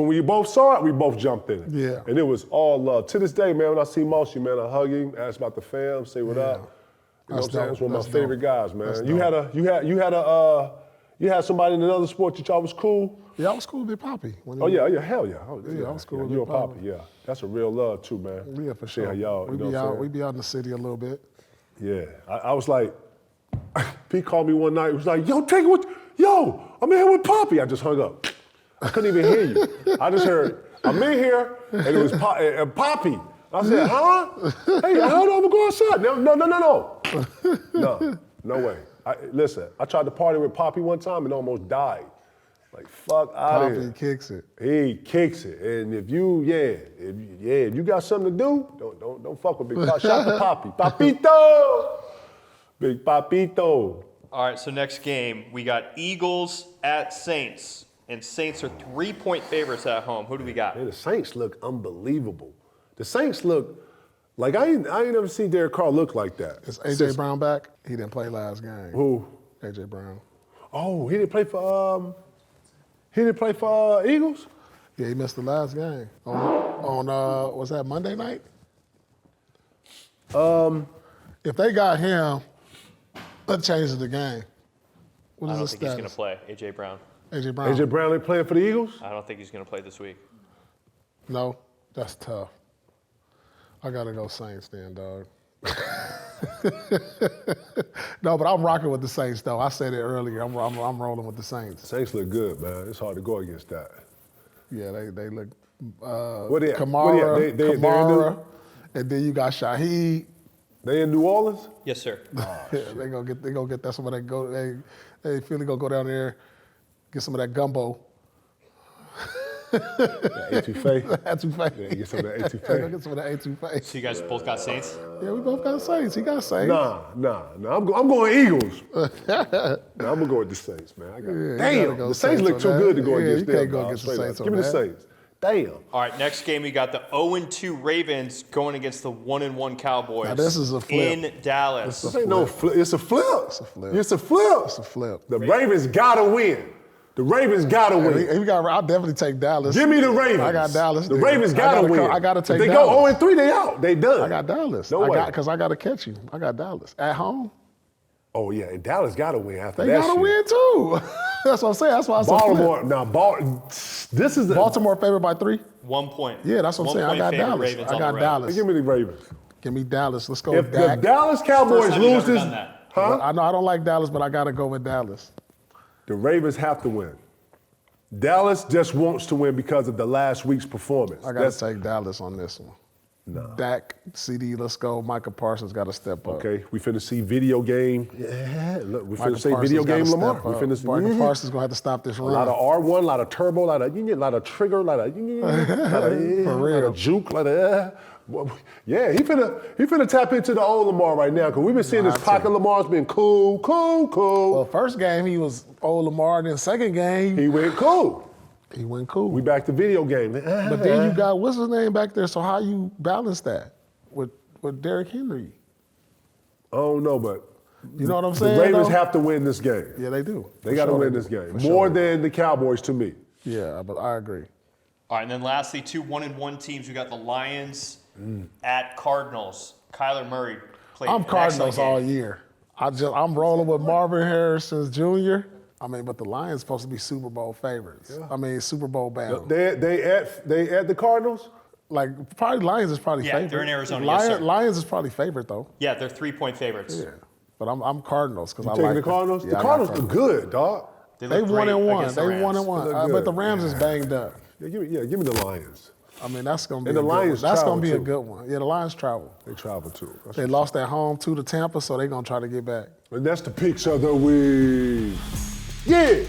we both saw it, we both jumped in it. Yeah. And it was all love. To this day, man, when I see Mossy, man, I hug him, ask about the fam, say what up. You know what I'm saying? That's one of my favorite guys, man. That's You had somebody in another sport that y'all was cool? Yeah, I was cool with Big Papi. Oh yeah, hell yeah. Oh, Yeah, I was cool with you Big and Papi. Papi, yeah. That's a real love too, man. Yeah, for See sure. how y'all, We be out in the city a little bit. Yeah, I was like, Pete called me one night. He was like, yo, I'm in here with Papi. I just hung up. I couldn't even hear you. I just heard, I'm in here, and it was Papi. I said, huh? Hey, hold on, I'm gonna go outside. No way. Listen, I tried to party with Papi one time and almost died. Like, fuck out of here. Papi kicks it. He kicks it. And if you got something to do, don't fuck with Big Papi. Shout out to Papi. Papito! Big Papito. All right, so next game, we got Eagles at Saints. And Saints are 3-point favorites at home. Who do we got? Man, the Saints look unbelievable. The Saints look like I ain't never seen Derek Carr look like that. Is A.J. Brown back? He didn't play last game. Who? A.J. Brown. Oh, he didn't play for Eagles? Yeah, he missed the last game. On was that Monday night? If they got him, that changes the game. What I is don't his think he's going to status? play, A.J. Brown. A.J. Brown. A.J. Brown ain't playing for the Eagles? I don't think he's going to play this week. No, that's tough. I gotta go Saints then, dog. No, but I'm rocking with the Saints though. I said it earlier. I'm rolling with the Saints. Saints look good, man. It's hard to go against that. Yeah, they look. What they at? Kamara, They Kamara, and then you got Shaheed. They in New Orleans? Yes, sir. They gonna get that some of that go. They Philly gonna go down there, get some of that gumbo. Etouffee. Etouffee. Yeah, get some of that etouffee. Go get some of that etouffee. So you guys both got Saints? Yeah, we both got Saints. He got Saints. Nah. I'm going Eagles. I'm gonna go with the Saints, man. Damn, go the Saints look Saints too on good that. to go Yeah, against you them. can't go dog. against the Straight Saints up. on Give me the that. Saints. Damn. All right, next game, we got the 0-2 Ravens going against the 1-1 Cowboys. Now, this is a flip. In Dallas. This ain't no flip. It's a flip. It's a flip. It's a flip. It's a flip. The Ravens gotta win. The Ravens gotta win. I'll definitely take Dallas. Give me the Ravens. I got Dallas. The then. Ravens gotta win. I gotta take if they Dallas. go 0-3, they out. They done. I got Dallas. No way. Because I got to catch you. I got Dallas. At home, Oh yeah, and Dallas gotta win after they that got to shit. win too. That's what I'm saying. That's why I said Baltimore. flip. Now, this is the Baltimore favored by 3? 1 point. Yeah, that's what I'm saying. I 1 got point favorite, Dallas. Ravens I on got the road. Dallas. Give me the Ravens. Give me Dallas. Let's go If with the Dak. Dallas Cowboys First time you've lose ever this, done that. huh? I know I don't like Dallas, but I got to go with Dallas. The Ravens have to win. Dallas just wants to win because of the last week's performance. I got to take Dallas on this one. Dak, CD, let's go. Micah Parsons got to step up. Okay, we finna see video game. Yeah, look, we Micah finna say Parsons video gotta game step Lamar. up. We finna see Micah Parsons gonna have to stop this a run. lot of R1, a lot of turbo, a lot of trigger, a lot of juke, yeah. He finna tap into the old Lamar right now because we've been seeing this pocket Lamar's been cool. Well, first game he was old Lamar, then second game He went cool. he went cool. We back to video game. But then you got what's his name back there? So how you balance that with Derrick Henry? I don't know, but You know what I'm the saying? Ravens though? have to win this game. Yeah, they do. They For got to sure win they this do. game For sure more they do. than the Cowboys to me. Yeah, but I agree. All right, and then lastly, 2 1-1 teams. We got the Lions at Cardinals. Kyler Murray played. I'm an Cardinals excellent all game. year. I'm rolling with Marvin Harrison Jr. I mean, but the Lions supposed to be Super Bowl favorites. Yeah. I mean, Super Bowl bound. They at the Cardinals? Like probably Lions is probably Yeah, favorite. they're in Arizona, yes, sir. Lions is probably favorite though. Yeah, they're 3-point favorites. Yeah, but I'm Cardinals because I Taking like the Cardinals? Yeah, the I got Cardinals are good, dog. They look won great and one. against the They won Rams. and one. They look But the good. Rams is banged up. Yeah, give me the Lions. I mean, that's gonna be And a the good Lions one. That's travel, gonna be a too. good one. Yeah, the Lions travel. They travel too. They lost at home to Tampa, so they're gonna try to get back. And that's the picks of the week. Yeah.